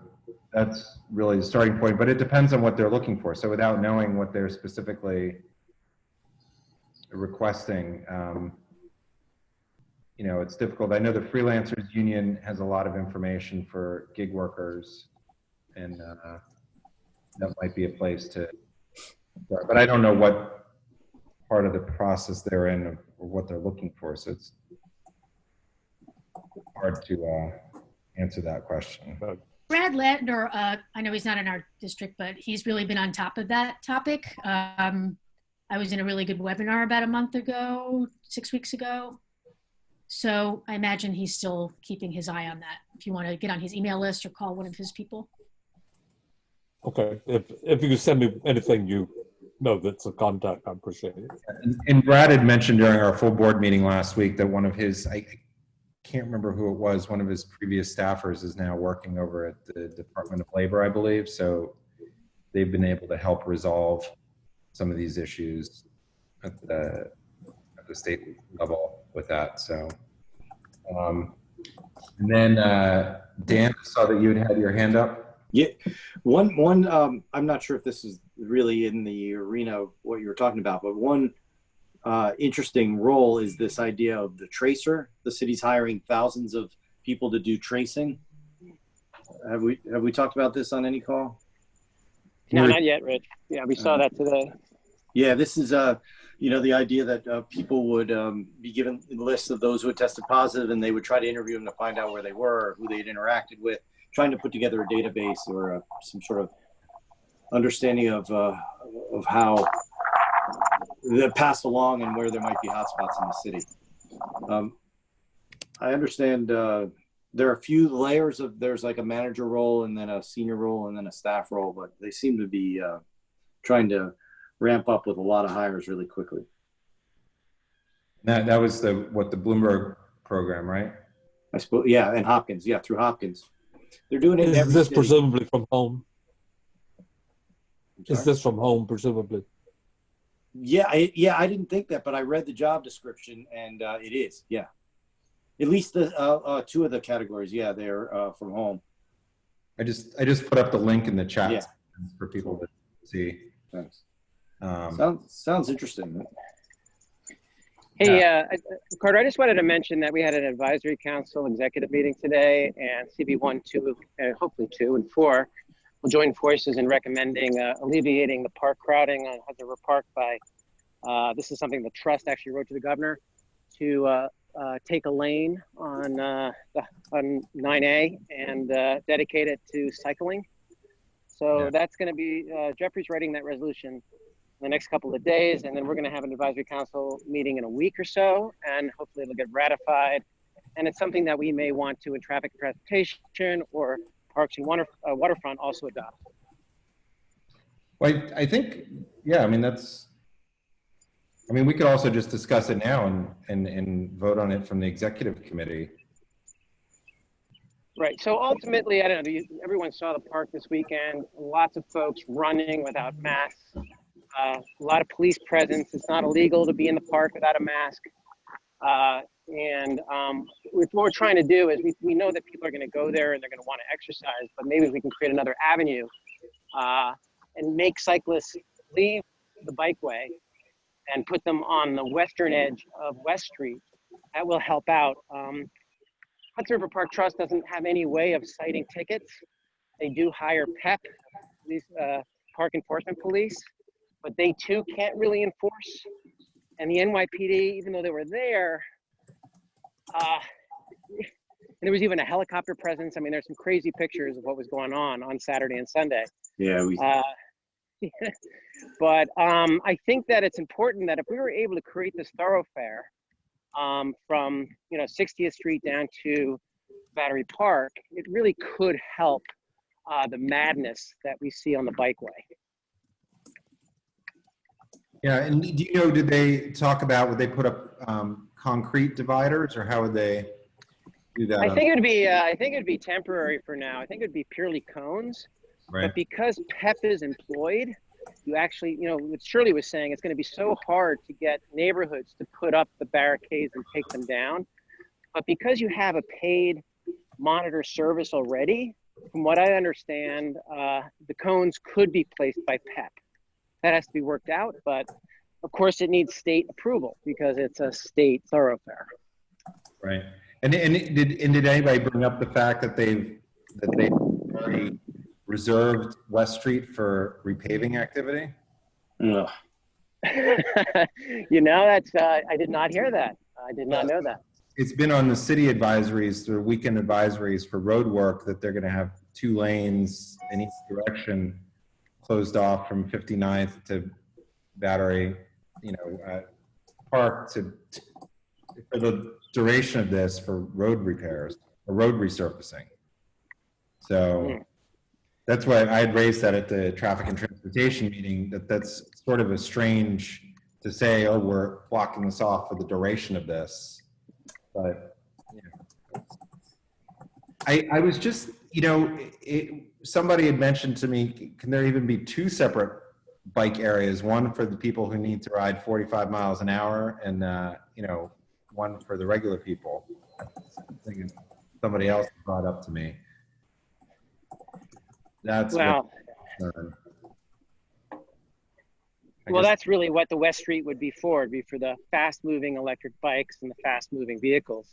that's really the starting point, but it depends on what they're looking for. So without knowing what they're specifically requesting, it's difficult. I know the Freelancers Union has a lot of information for gig workers, and that might be a place to start. But I don't know what part of the process they're in or what they're looking for, so it's hard to answer that question. Brad Ladner, I know he's not in our district, but he's really been on top of that topic. I was in a really good webinar about a month ago, 6 weeks ago. So I imagine he's still keeping his eye on that. If you want to get on his email list or call one of his people. Okay, if you could send me anything you know that's a contact, I appreciate it. And Brad had mentioned during our full board meeting last week that one of his, I can't remember who it was, one of his previous staffers is now working over at the Department of Labor, I believe. So they've been able to help resolve some of these issues at the state level with that. So, and then Dan, I saw that you had your hand up. Yeah, one. I'm not sure if this is really in the arena of what you were talking about, but one interesting role is this idea of the tracer. The city's hiring thousands of people to do tracing. Have we talked about this on any call? No, not yet, Rich. Yeah, we saw that today. Yeah, this is the idea that people would be given a list of those who had tested positive, and they would try to interview them to find out where they were, who they had interacted with, trying to put together a database or some sort of understanding of how that passed along and where there might be hotspots in the city. I understand there are a few layers of, there's like a manager role and then a senior role and then a staff role, but they seem to be trying to ramp up with a lot of hires really quickly. That was the Bloomberg program, right? I suppose, yeah, and Hopkins, yeah, through Hopkins. They're doing it in every Is this city. presumably from home? Is this from home, presumably? Yeah, I didn't think that, but I read the job description, and it is, yeah. At least the two of the categories, yeah, they're from home. I just put up the link in the chat Yeah. for people to see. Thanks. Sounds interesting. Hey, Carter, I just wanted to mention that we had an advisory council executive meeting today, and CB1, 2, hopefully 2 and 4 will join forces in recommending alleviating the park crowding on Hudson River Park by, this is something the trust actually wrote to the governor, to take a lane on 9A and dedicate it to cycling. So that's going to be, Jeffrey's writing that resolution in the next couple of days, and then we're going to have an advisory council meeting in a week or so, and hopefully it'll get ratified. And it's something that we may want to in traffic and transportation or parks and waterfront also adopt. Well, I think, yeah, I mean, we could also just discuss it now and vote on it from the executive committee. Right. So ultimately, I don't know, everyone saw the park this weekend, lots of folks running without masks, a lot of police presence. It's not illegal to be in the park without a mask. What we're trying to do is we know that people are going to go there and they're going to want to exercise, but maybe we can create another avenue and make cyclists leave the bikeway and put them on the western edge of West Street. That will help out. Hudson River Park Trust doesn't have any way of citing tickets. They do hire PEP, these park enforcement police, but they too can't really enforce. And the NYPD, even though they were there, and there was even a helicopter presence. I mean, there's some crazy pictures of what was going on Saturday and Sunday. Yeah, but I think that it's important that if we were able to create this thoroughfare from 60th Street down to Battery Park, it really could help the madness that we see on the bikeway. Yeah, and do you know, did they talk about, would they put up concrete dividers, or how would they do that? I think it'd be temporary for now. I think it'd be purely cones. Right. But because PEP is employed, you actually, what Shirley was saying, it's going to be so hard to get neighborhoods to put up the barricades and take them down. But because you have a paid monitor service already, from what I understand, the cones could be placed by PEP. That has to be worked out, but of course it needs state approval because it's a state thoroughfare. Right. And did anybody bring up the fact that they've already reserved West Street for repaving activity? No. That's I did not hear that. I did not know that. It's been on the city advisories, the weekend advisories for road work, that they're going to have 2 lanes in each direction closed off from 59th to Battery, Park for the duration of this for road repairs or road resurfacing. So that's why I had raised that at the traffic and transportation meeting, that's sort of a strange to say, oh, we're blocking this off for the duration of this. But I was just, somebody had mentioned to me, can there even be 2 separate bike areas, one for the people who need to ride 45 miles an hour and, one for the regular people? Somebody else brought up to me. That's well, that's really what the West Street would be for. It'd be for the fast-moving electric bikes and the fast-moving vehicles,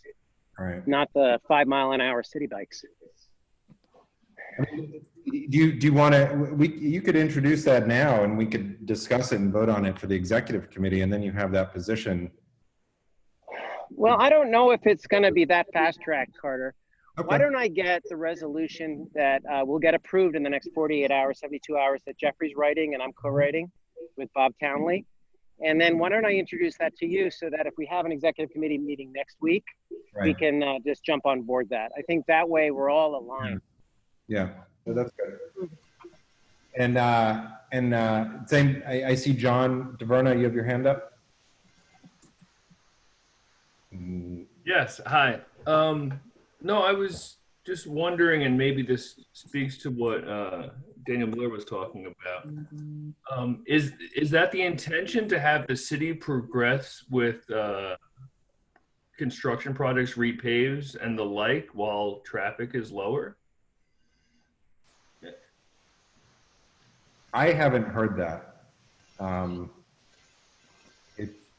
right? Not the 5-mile-an-hour city bikes. Do you want to, you could introduce that now and we could discuss it and vote on it for the executive committee, and then you have that position. Well, I don't know if it's going to be that fast track, Carter. Okay. Why don't I get the resolution that will get approved in the next 48 hours, 72 hours that Jeffrey's writing and I'm co-writing with Bob Townley. And then why don't I introduce that to you so that if we have an executive committee meeting next week, we can just jump on board that. I think that way we're all aligned. Yeah, well, that's good. And same, I see John DeVerna, you have your hand up? Yes, hi. No, I was just wondering, and maybe this speaks to what Daniel Miller was talking about. Is that the intention, to have the city progress with construction projects, repaves and the like, while traffic is lower? I haven't heard that.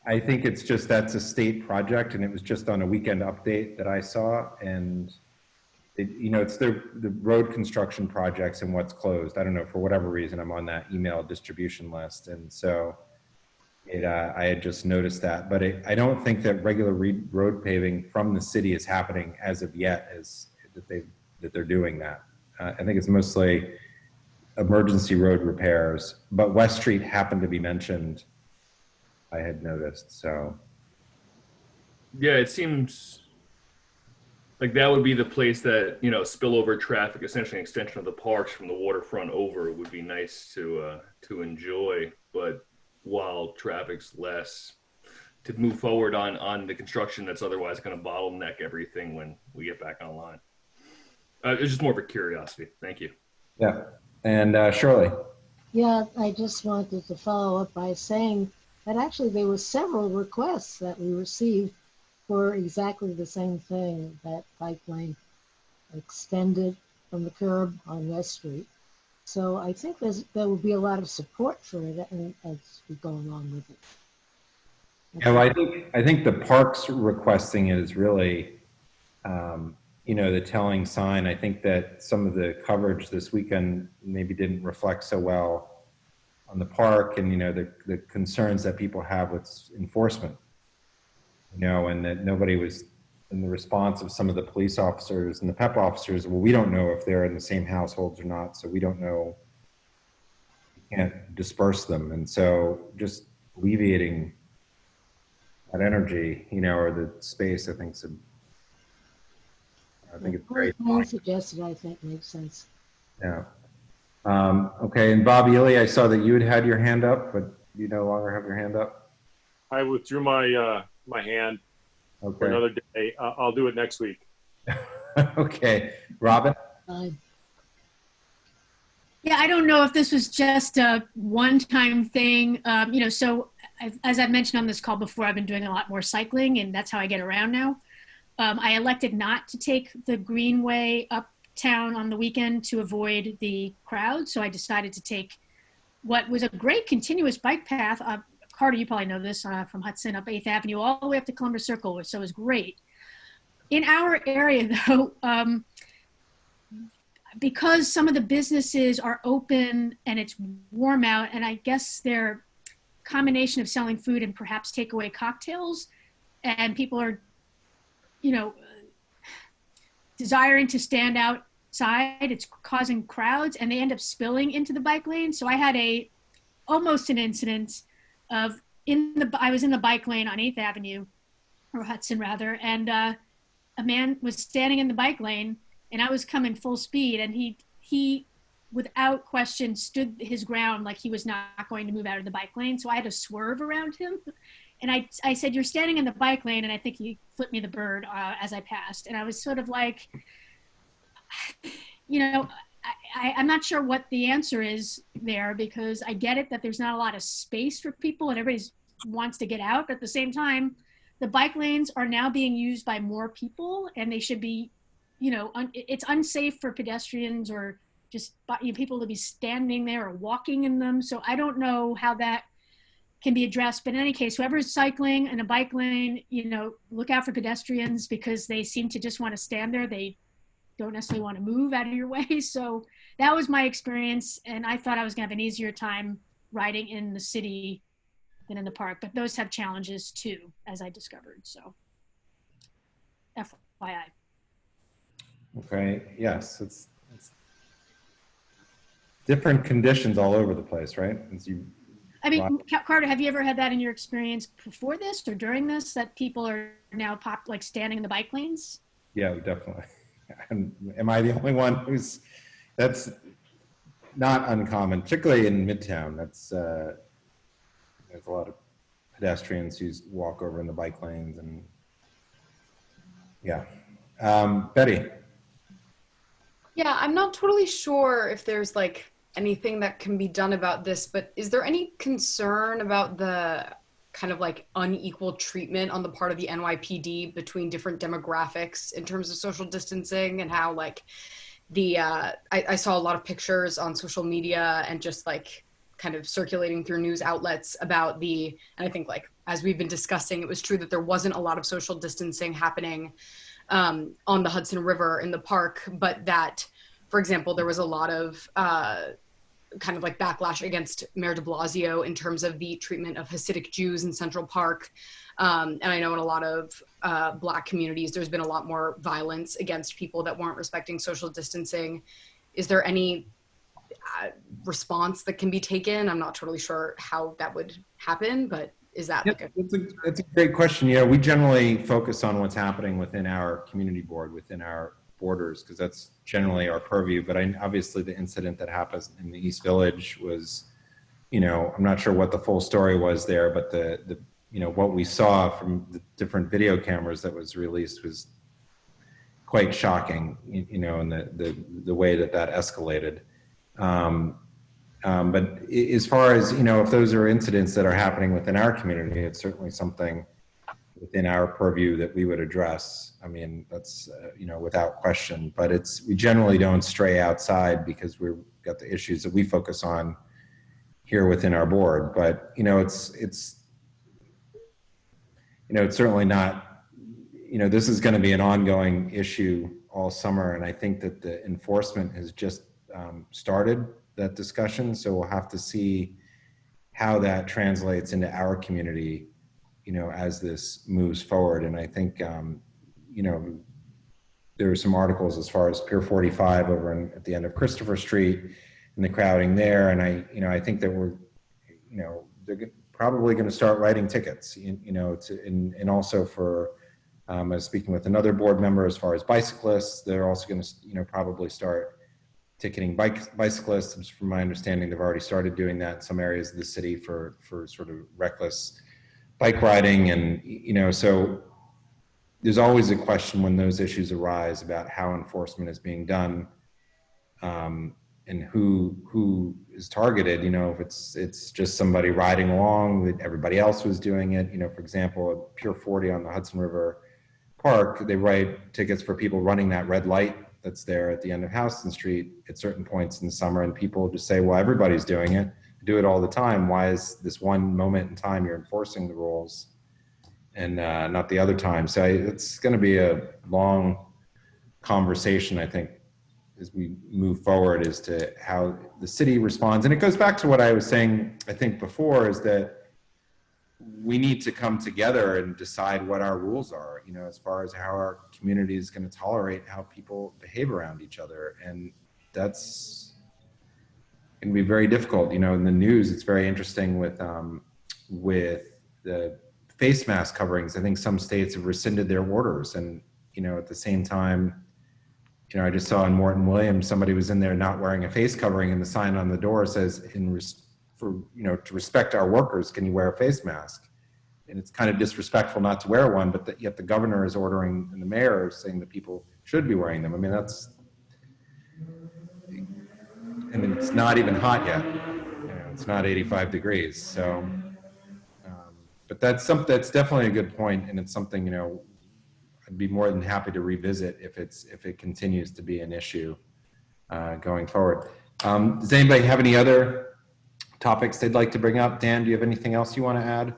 I think it's just, that's a state project, and it was just on a weekend update that I saw, and it's the road construction projects and what's closed. I don't know, for whatever reason, I'm on that email distribution list, and so I had just noticed that. But I don't think that regular road paving from the city is happening as of yet, that they're doing that. I think it's mostly emergency road repairs, but West Street happened to be mentioned, I had noticed, so. Yeah, it seems like that would be the place that, spillover traffic, essentially an extension of the parks from the waterfront over, would be nice to enjoy. But while traffic's less, to move forward on the construction that's otherwise going to bottleneck everything when we get back online. It's just more of a curiosity. Thank you. Yeah, and Shirley. Yeah, I just wanted to follow up by saying that actually there were several requests that we received for exactly the same thing, that bike lane extended from the curb on West Street. So I think there will be a lot of support for it as we go along with it. Yeah, well, I think the parks requesting it is really, the telling sign. I think that some of the coverage this weekend maybe didn't reflect so well on the park, and the concerns that people have with enforcement, and that nobody was in the response of some of the police officers and the PEP officers. Well, we don't know if they're in the same households or not, so we don't know. We can't disperse them, and so just alleviating that energy, or the space, I think it's great. I suggested, I think, makes sense. Yeah. Okay, and Bob Ely, I saw that you had your hand up, but you no longer have your hand up. I withdrew my my hand for another day. I'll do it next week. Okay, Robin. Yeah, I don't know if this was just a one-time thing. So as I've mentioned on this call before, I've been doing a lot more cycling, and that's how I get around now. I elected not to take the Greenway uptown on the weekend to avoid the crowd. So I decided to take what was a great continuous bike path. Carter, you probably know this, from Hudson up 8th Avenue all the way up to Columbus Circle, so it was great. In our area, though, because some of the businesses are open and it's warm out, and I guess they're a combination of selling food and perhaps takeaway cocktails, and people are desiring to stand outside, it's causing crowds, and they end up spilling into the bike lane. So I had almost an incident of I was in the bike lane on 8th Avenue, or Hudson rather, and a man was standing in the bike lane, and I was coming full speed, and he without question stood his ground like he was not going to move out of the bike lane. So I had to swerve around him. And I said, "You're standing in the bike lane," and I think he flipped me the bird as I passed. And I was sort of like, I'm not sure what the answer is there, because I get it that there's not a lot of space for people and everybody wants to get out. But at the same time, the bike lanes are now being used by more people, and they should be, it's unsafe for pedestrians or just people to be standing there or walking in them. So I don't know how that can be addressed. But in any case, whoever's cycling in a bike lane, look out for pedestrians, because they seem to just want to stand there. They don't necessarily want to move out of your way. So that was my experience. And I thought I was gonna have an easier time riding in the city than in the park, but those have challenges too, as I discovered. So FYI. Okay, yes, it's different conditions all over the place, right? As you I mean, Carter, have you ever had that in your experience before this or during this, that people are now like standing in the bike lanes? Yeah, definitely. Am I the only one who's, that's not uncommon, particularly in Midtown. That's, there's a lot of pedestrians who walk over in the bike lanes and yeah. Betty. Yeah, I'm not totally sure if there's like anything that can be done about this, but is there any concern about the kind of like unequal treatment on the part of the NYPD between different demographics in terms of social distancing, and how like the, I saw a lot of pictures on social media and just like kind of circulating through news outlets about the, and I think like, as we've been discussing, it was true that there wasn't a lot of social distancing happening on the Hudson River in the park, but that, for example, there was a lot of kind of like backlash against Mayor de Blasio in terms of the treatment of Hasidic Jews in Central Park. And I know in a lot of Black communities, there's been a lot more violence against people that weren't respecting social distancing. Is there any response that can be taken? I'm not totally sure how that would happen, but is that like That's a great question. Yeah, we generally focus on what's happening within our community board, within our borders, because that's generally our purview. But obviously the incident that happened in the East Village was, you know, I'm not sure what the full story was there, but the you know, what we saw from the different video cameras that was released was quite shocking, you know, and the way that escalated. But as far as, you know, if those are incidents that are happening within our community, it's certainly something within our purview that we would address. I mean, that's, you know, without question, but we generally don't stray outside because we've got the issues that we focus on here within our board. But, you know, it's certainly not, you know, this is going to be an ongoing issue all summer. And I think that the enforcement has just started that discussion. So we'll have to see how that translates into our community, you know, as this moves forward. And I think, you know, there were some articles as far as Pier 45 over at the end of Christopher Street and the crowding there. And I think that we're, you know, they're probably going to start writing tickets, you know, and also for, I was speaking with another board member as far as bicyclists, they're also going to, you know, probably start ticketing bicyclists. From my understanding, they've already started doing that in some areas of the city for sort of reckless bike riding. And, you know, so there's always a question when those issues arise about how enforcement is being done, and who is targeted. You know, if it's just somebody riding along that everybody else was doing it. You know, for example, at Pier 40 on the Hudson River Park, they write tickets for people running that red light that's there at the end of Houston Street at certain points in the summer, and people just say, well, everybody's doing it, do it all the time. Why is this one moment in time you're enforcing the rules and not the other time? So it's going to be a long conversation, I think, as we move forward as to how the city responds. And it goes back to what I was saying, I think before, is that we need to come together and decide what our rules are, you know, as far as how our community is going to tolerate how people behave around each other. And that's going to be very difficult. You know, in the news, it's very interesting with the face mask coverings. I think some states have rescinded their orders. And, you know, at the same time, you know, I just saw in Morton Williams, somebody was in there not wearing a face covering, and the sign on the door says, for, you know, to respect our workers, can you wear a face mask? And it's kind of disrespectful not to wear one, but yet the governor is ordering, and the mayor is saying that people should be wearing them. I mean, and it's not even hot yet. You know, it's not 85 degrees. So, but that's definitely a good point, and it's something, you know, I'd be more than happy to revisit if it continues to be an issue going forward. Does anybody have any other topics they'd like to bring up? Dan, do you have anything else you want to add?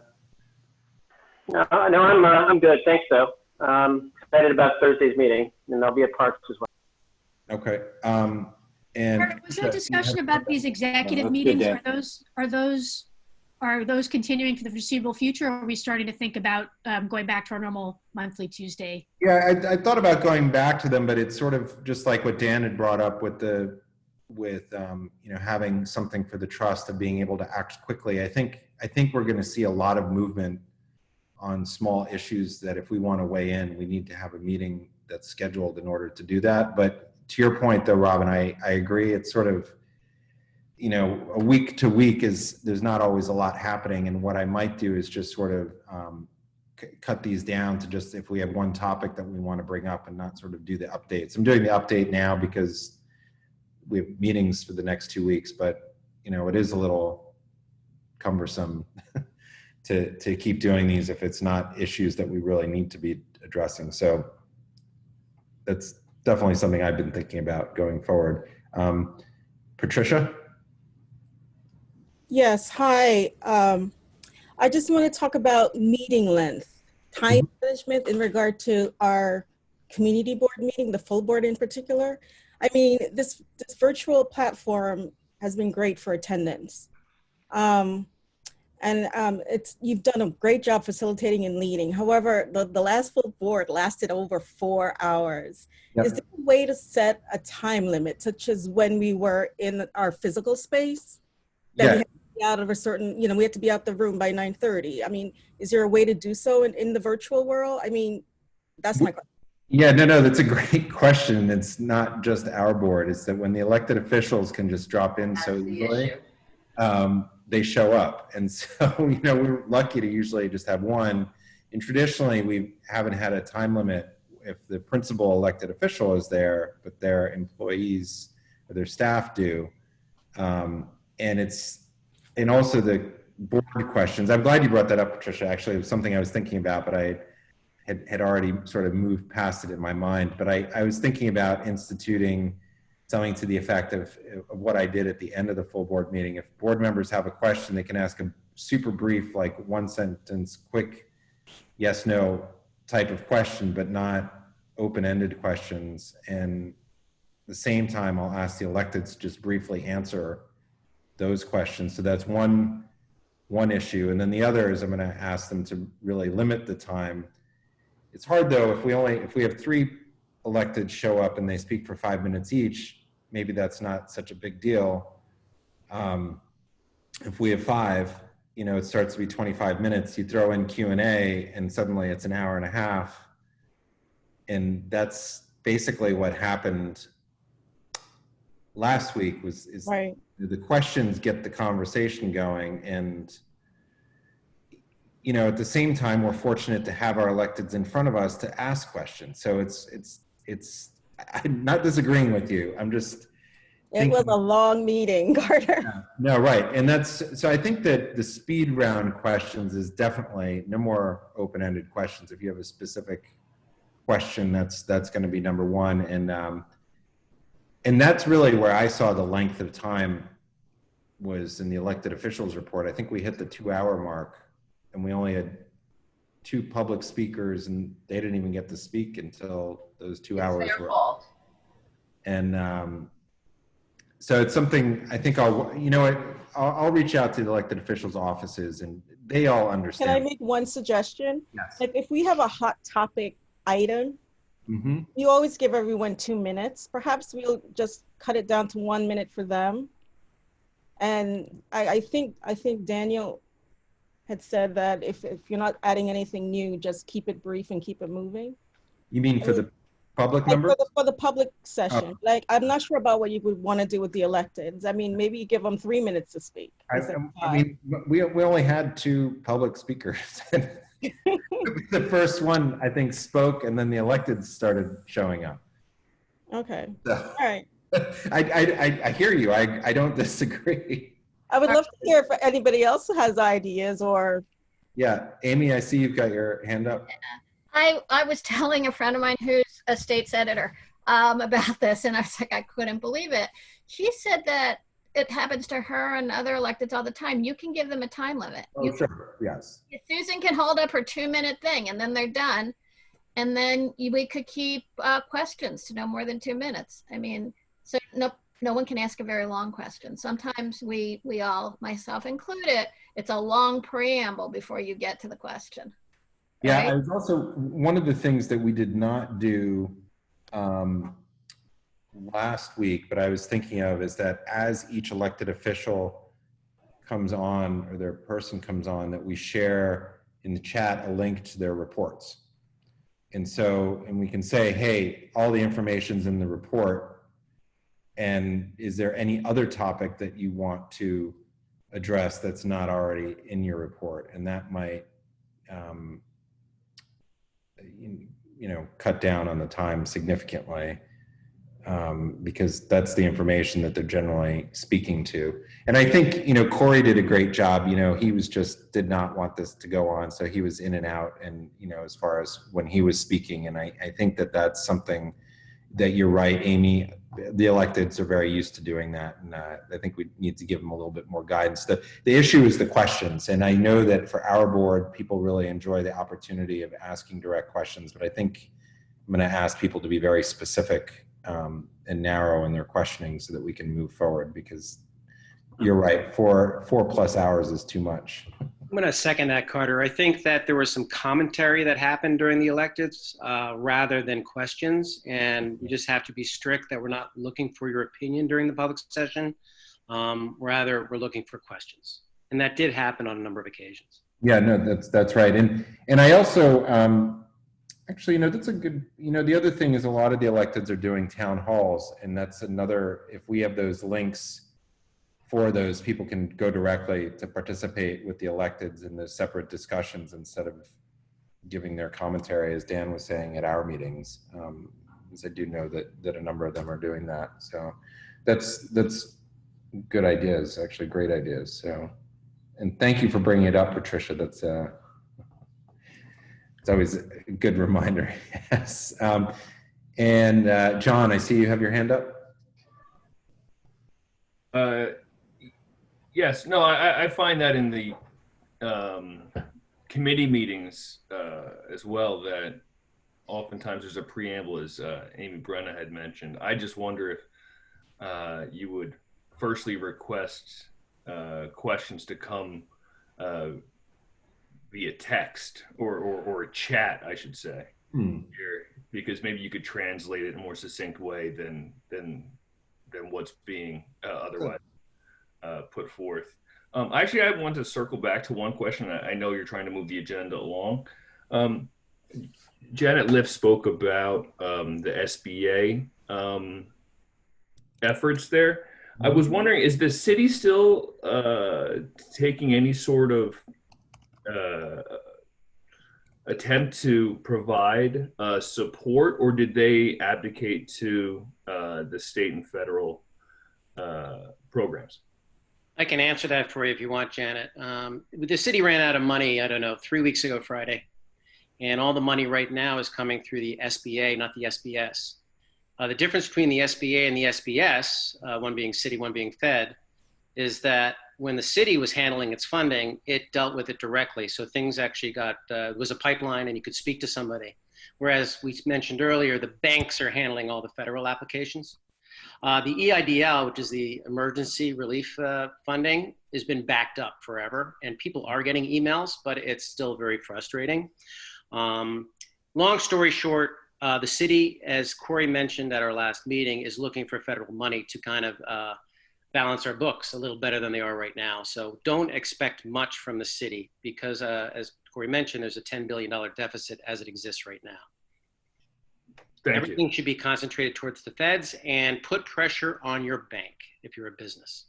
No, I'm good. Thanks, though. Excited about Thursday's meeting, and I'll be at Parks as well. Okay. And Carter, was there discussion about these executive that's good, meetings? Dan. Are those continuing for the foreseeable future, or are we starting to think about going back to our normal monthly Tuesday? Yeah, I thought about going back to them, but it's sort of just like what Dan had brought up with you know, having something for the trust of being able to act quickly. I think we're going to see a lot of movement on small issues that if we want to weigh in, we need to have a meeting that's scheduled in order to do that. But to your point though, Robin, I agree. It's sort of, you know, a week to week there's not always a lot happening. And what I might do is just sort of cut these down to just if we have one topic that we want to bring up and not sort of do the updates. I'm doing the update now because we have meetings for the next 2 weeks, but you know, it is a little cumbersome to keep doing these if it's not issues that we really need to be addressing. So that's definitely something I've been thinking about going forward. Patricia? Yes, hi. I just want to talk about meeting length, time management in regard to our community board meeting, the full board in particular. I mean, this virtual platform has been great for attendance. You've done a great job facilitating and leading. However, the last full board lasted over 4 hours. Yep. Is there a way to set a time limit, such as when we were in our physical space? That we had to be out of a certain, you know, we had to be out the room by 9:30. I mean, is there a way to do so in the virtual world? I mean, that's my question. Yeah, no, that's a great question. It's not just our board. It's that when the elected officials can just drop in so easily, they show up. And so, you know, we're lucky to usually just have one. And traditionally, we haven't had a time limit if the principal elected official is there, but their employees or their staff do. And also the board questions. I'm glad you brought that up, Patricia. Actually, it was something I was thinking about, but I had already sort of moved past it in my mind. But I was thinking about instituting something to the effect of what I did at the end of the full board meeting. If board members have a question, they can ask a super brief, like one sentence, quick yes, no type of question, but not open-ended questions. And at the same time, I'll ask the electeds to just briefly answer those questions. So that's one issue. And then the other is I'm going to ask them to really limit the time. It's hard though, if we have 3 electeds show up and they speak for 5 minutes each, maybe that's not such a big deal. If we have 5, you know, it starts to be 25 minutes. You throw in Q&A and suddenly it's an hour and a half. And that's basically what happened last week is right. The questions get the conversation going. And, you know, at the same time, we're fortunate to have our electeds in front of us to ask questions. So I'm not disagreeing with you. I'm just It was a long meeting, Carter. Yeah. No, right. And so I think that the speed round questions is definitely no more open-ended questions. If you have a specific question, that's going to be number one. And that's really where I saw the length of time was in the elected officials report. I think we hit the 2-hour mark and we only had 2 public speakers and they didn't even get to speak until those 2 hours were up. And so it's something I think I'll reach out to the elected officials' offices and they all understand. Can I make one suggestion? Yes. Like if we have a hot topic item, you always give everyone 2 minutes. Perhaps we'll just cut it down to 1 minute for them. And I think Daniel had said that if you're not adding anything new, just keep it brief and keep it moving. You mean for the public members? For the public session. Oh. Like, I'm not sure about what you would want to do with the electeds. I mean, maybe you give them 3 minutes to speak. I mean, we only had 2 public speakers. The first one, I think, spoke, and then the electeds started showing up. Okay. So, all right. I hear you. I don't disagree. I would love to hear if anybody else has ideas or. Yeah, Amy, I see you've got your hand up. I was telling a friend of mine who's a state senator about this, and I was like, I couldn't believe it. She said that it happens to her and other electeds all the time. You can give them a time limit. Oh, sure. Yes. Susan can hold up her 2-minute thing, and then they're done. And then we could keep questions to no more than 2 minutes. I mean, so no one can ask a very long question. Sometimes we all, myself included, it's a long preamble before you get to the question. Yeah, Right? I was also, one of the things that we did not do last week, but I was thinking of, is that as each elected official comes on, or their person comes on, that we share in the chat a link to their reports. And so, and we can say, hey, all the information's in the report, and is there any other topic that you want to address that's not already in your report? And that might, you know, cut down on the time significantly, because that's the information that they're generally speaking to. And I think, you know, Corey did a great job. You know, he was just, did not want this to go on. So he was in and out, and, you know, as far as when he was speaking. And I think that that's something that you're right, Amy, the electeds are very used to doing that. And I think we need to give them a little bit more guidance. The issue is the questions. And I know that for our board, people really enjoy the opportunity of asking direct questions, but I think I'm going to ask people to be very specific and narrow in their questioning so that we can move forward, because you're right, 4+ hours is too much. I'm going to second that, Carter. I think that there was some commentary that happened during the electeds rather than questions, and we just have to be strict that we're not looking for your opinion during the public session. Rather, we're looking for questions, and that did happen on a number of occasions. Yeah, no, that's right. And I also, actually, you know, that's a good, you know, the other thing is a lot of the electeds are doing town halls, and that's another, if we have those links for those, people can go directly to participate with the electeds in those separate discussions instead of giving their commentary, as Dan was saying, at our meetings. Because I do know that a number of them are doing that. So that's good ideas, actually great ideas. So, and thank you for bringing it up, Patricia. That's it's always a good reminder. Yes. And John, I see you have your hand up. Yes, no, I find that in the committee meetings as well, that oftentimes there's a preamble, as Amy Brenna had mentioned. I just wonder if you would firstly request questions to come via text or a chat, I should say, here, because maybe you could translate it in a more succinct way than what's being otherwise put forth. Actually, I want to circle back to one question. I know you're trying to move the agenda along. Janet Liff spoke about the SBA efforts there. I was wondering, is the city still taking any sort of attempt to provide support, or did they abdicate to the state and federal programs? I can answer that for you if you want, Janet. The city ran out of money, I don't know, 3 weeks ago Friday. And all the money right now is coming through the SBA, not the SBS. The difference between the SBA and the SBS, one being city, one being fed, is that when the city was handling its funding, it dealt with it directly. So things actually got, it was a pipeline and you could speak to somebody. Whereas we mentioned earlier, the banks are handling all the federal applications. The EIDL, which is the emergency relief funding, has been backed up forever, and people are getting emails, but it's still very frustrating. Long story short, the city, as Corey mentioned at our last meeting, is looking for federal money to kind of balance our books a little better than they are right now. So don't expect much from the city because, as Corey mentioned, there's a $10 billion deficit as it exists right now. Everything should be concentrated towards the feds and put pressure on your bank if you're a business.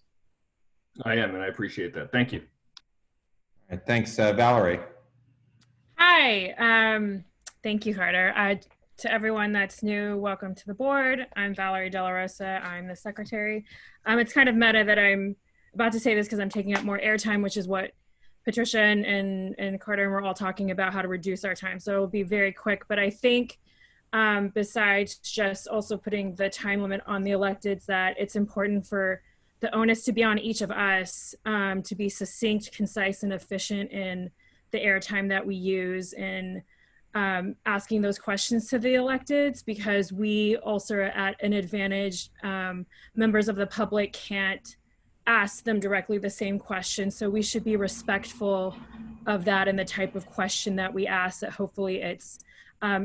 I am, and I appreciate that. Thank you. All right, thanks, Valerie. Hi, thank you, Carter. To everyone that's new, welcome to the board. I'm Valerie De La Rosa. I'm the secretary. It's kind of meta that I'm about to say this because I'm taking up more airtime, which is what Patricia and Carter and we're all talking about, how to reduce our time. So it'll be very quick, but I think besides just also putting the time limit on the electeds, that it's important for the onus to be on each of us to be succinct, concise, and efficient in the airtime that we use, and asking those questions to the electeds, because we also are at an advantage. Members of the public can't ask them directly the same question. So we should be respectful of that and the type of question that we ask, that hopefully it's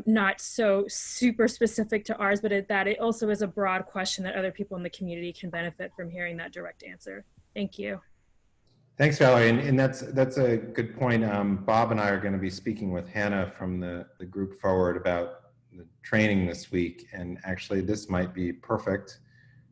not so super specific to ours, but that it also is a broad question that other people in the community can benefit from hearing that direct answer. Thank you. Thanks, Valerie. And that's a good point. Bob and I are going to be speaking with Hannah from the group Forward about the training this week. And actually, this might be perfect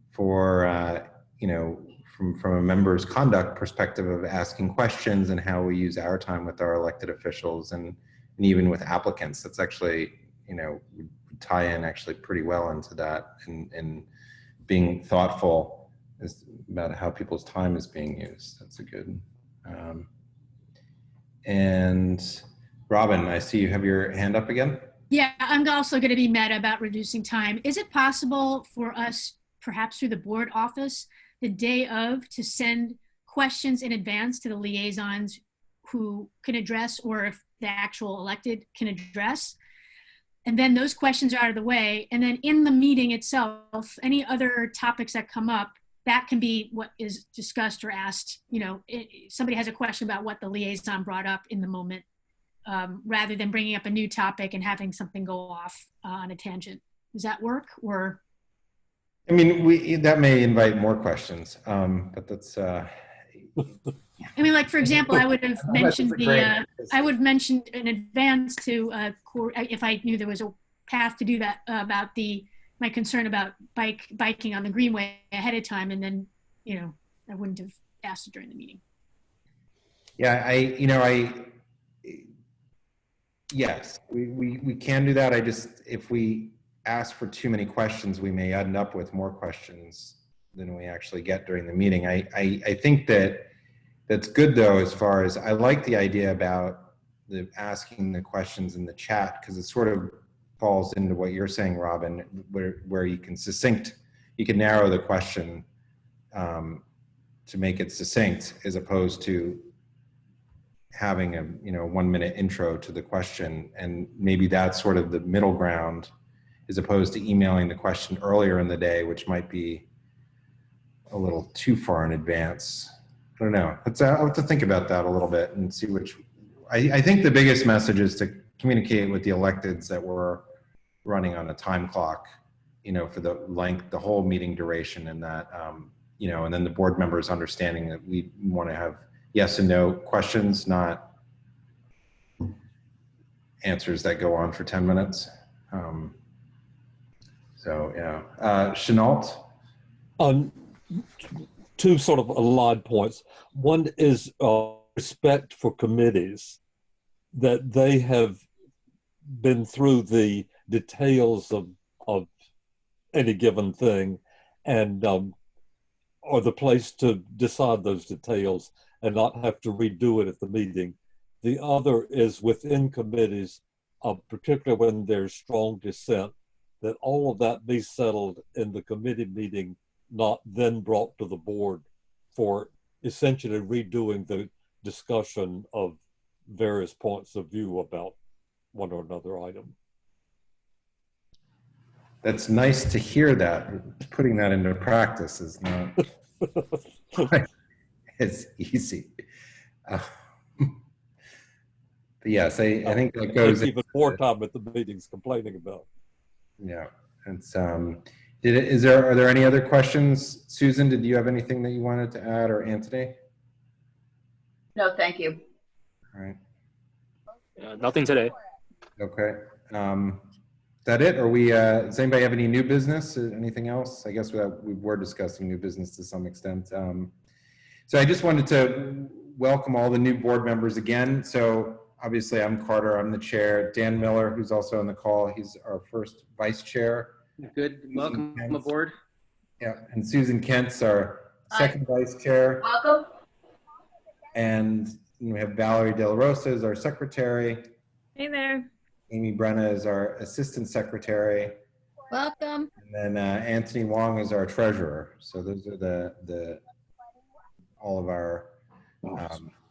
for, you know, from a member's conduct perspective of asking questions and how we use our time with our elected officials and even with applicants. That's actually, you know, would tie in actually pretty well into that, and being thoughtful about how people's time is being used. That's a good. And Robin, I see you have your hand up again. Yeah, I'm also going to be meta about reducing time. Is it possible for us, perhaps through the board office, the day of, to send questions in advance to the liaisons who can address, or if the actual elected can address? And then those questions are out of the way. And then in the meeting itself, any other topics that come up, that can be what is discussed or asked. You know, somebody has a question about what the liaison brought up in the moment, rather than bringing up a new topic and having something go off on a tangent. Does that work? Or? I mean, that may invite more questions, but that's. I mean, like, for example, I would have mentioned I would have mentioned in advance to, if I knew there was a path to do that, about my concern about biking on the Greenway ahead of time, and then, you know, I wouldn't have asked it during the meeting. Yeah, yes, we can do that. If we ask for too many questions, we may end up with more questions than we actually get during the meeting. I think that's good though, as far as I like the idea about asking the questions in the chat, because it sort of falls into what you're saying, Robin, where you can narrow the question to make it succinct, as opposed to having a 1 minute intro to the question. And maybe that's sort of the middle ground, as opposed to emailing the question earlier in the day, which might be a little too far in advance. I don't know. I'll have to think about that a little bit and see which. I think the biggest message is to communicate with the electeds that we're running on a time clock, you know, for the whole meeting duration, and that, you know, and then the board members understanding that we want to have yes and no questions, not answers that go on for 10 minutes. So, yeah. Chenault? Two sort of aligned points. One is respect for committees, that they have been through the details of any given thing, and are the place to decide those details and not have to redo it at the meeting. The other is within committees, particularly when there's strong dissent, that all of that be settled in the committee meeting, not then brought to the board for essentially redoing the discussion of various points of view about one or another item. That's nice to hear that. Putting that into practice is not it's easy. But yes, I think that goes even more time at the meetings complaining about. Yeah, it's are there any other questions? Susan, did you have anything that you wanted to add, or Anthony? No, thank you. All right. Nothing today. Okay. Is that it? Or does anybody have any new business? Or anything else? I guess we were discussing new business to some extent. So I just wanted to welcome all the new board members again. So obviously I'm Carter, I'm the chair. Dan Miller, who's also on the call, he's our first vice chair. Good, welcome aboard. Yeah, and Susan Kent's our second vice chair. Welcome. And we have Valerie De La Rosa as our secretary. Hey there. Amy Brenna is our assistant secretary. Welcome. And then Anthony Wong is our treasurer. So those are all of our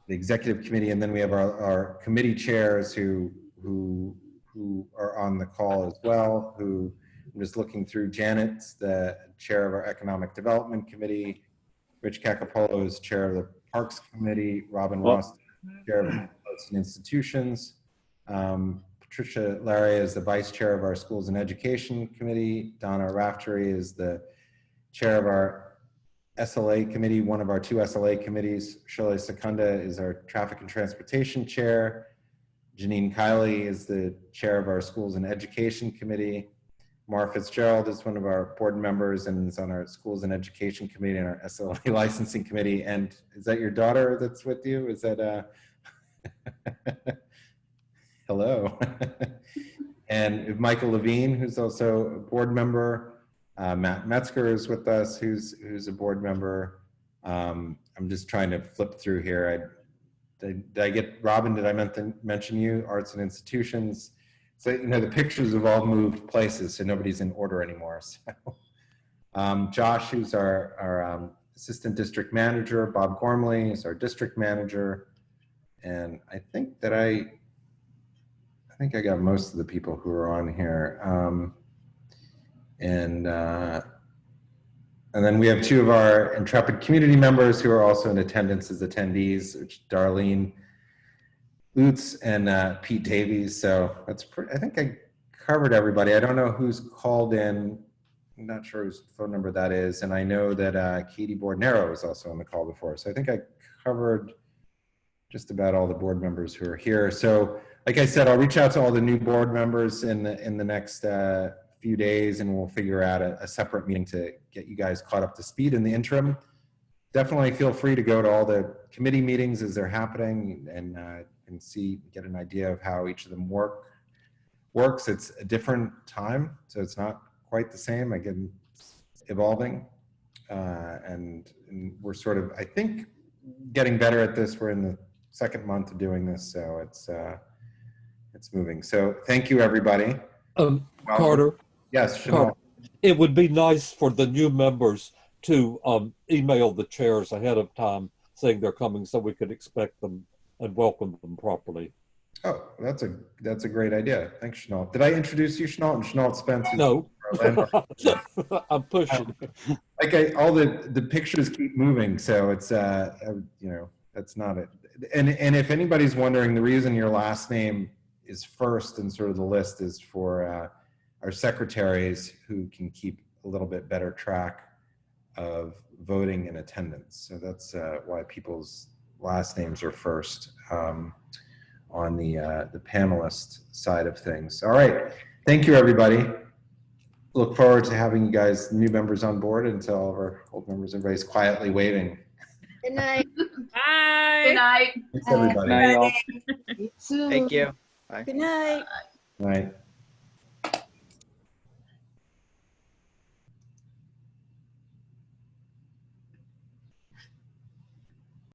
the executive committee, and then we have our committee chairs who who are on the call as well, who I'm just looking through. Janet's the chair of our Economic Development Committee. Rich Cacapolo is chair of the Parks Committee. Robin Ross, chair of Arts and Institutions. Patricia Larry is the vice chair of our Schools and Education Committee. Donna Raftery is the chair of our SLA committee, one of our 2 SLA committees. Shirley Secunda is our Traffic and Transportation chair. Janine Kiley is the chair of our Schools and Education Committee. Mara Fitzgerald is one of our board members and is on our Schools and Education Committee and our SLA Licensing Committee. And is that your daughter that's with you? Is that hello. And Michael Levine, who's also a board member. Matt Metzger is with us, who's a board member. I'm just trying to flip through here. Did I get, Robin, did I mention you? Arts and Institutions. So, you know, the pictures have all moved places, so nobody's in order anymore. So, Josh, who's our assistant district manager. Bob Gormley is our district manager. And I think that I got most of the people who are on here. And then we have 2 of our intrepid community members who are also in attendance as attendees, which Darlene Lutz and Pete Davies. So that's I think I covered everybody. I don't know who's called in. I'm not sure whose phone number that is. And I know that Katie Bordnero was also on the call before. So I think I covered just about all the board members who are here. So like I said, I'll reach out to all the new board members in the next few days, and we'll figure out a separate meeting to get you guys caught up to speed in the interim. Definitely feel free to go to all the committee meetings as they're happening and get an idea of how each of them works. It's a different time, so it's not quite the same. Again, it's evolving, and we're sort of, I think, getting better at this. We're in the 2nd month of doing this, so it's moving. So thank you, everybody. Carter. Yes, Carter, it would be nice for the new members to email the chairs ahead of time saying they're coming so we could expect them and welcome them properly. Oh, that's a great idea. Thanks, Chenault. Did I introduce you, Chenault? And Chenault Spence? No. I'm pushing. All the pictures keep moving, so it's you know, that's not it. And if anybody's wondering, the reason your last name is first in sort of the list is for our secretaries who can keep a little bit better track of voting and attendance. So that's why people's last names are first on the panelist side of things. All right, thank you, everybody. Look forward to having you guys, new members, on board, and to all of our old members. Everybody's quietly waving. Good night. Bye. Good night. Thanks, everybody. Night, all. Soon. Thank you. Bye. Good night. All right.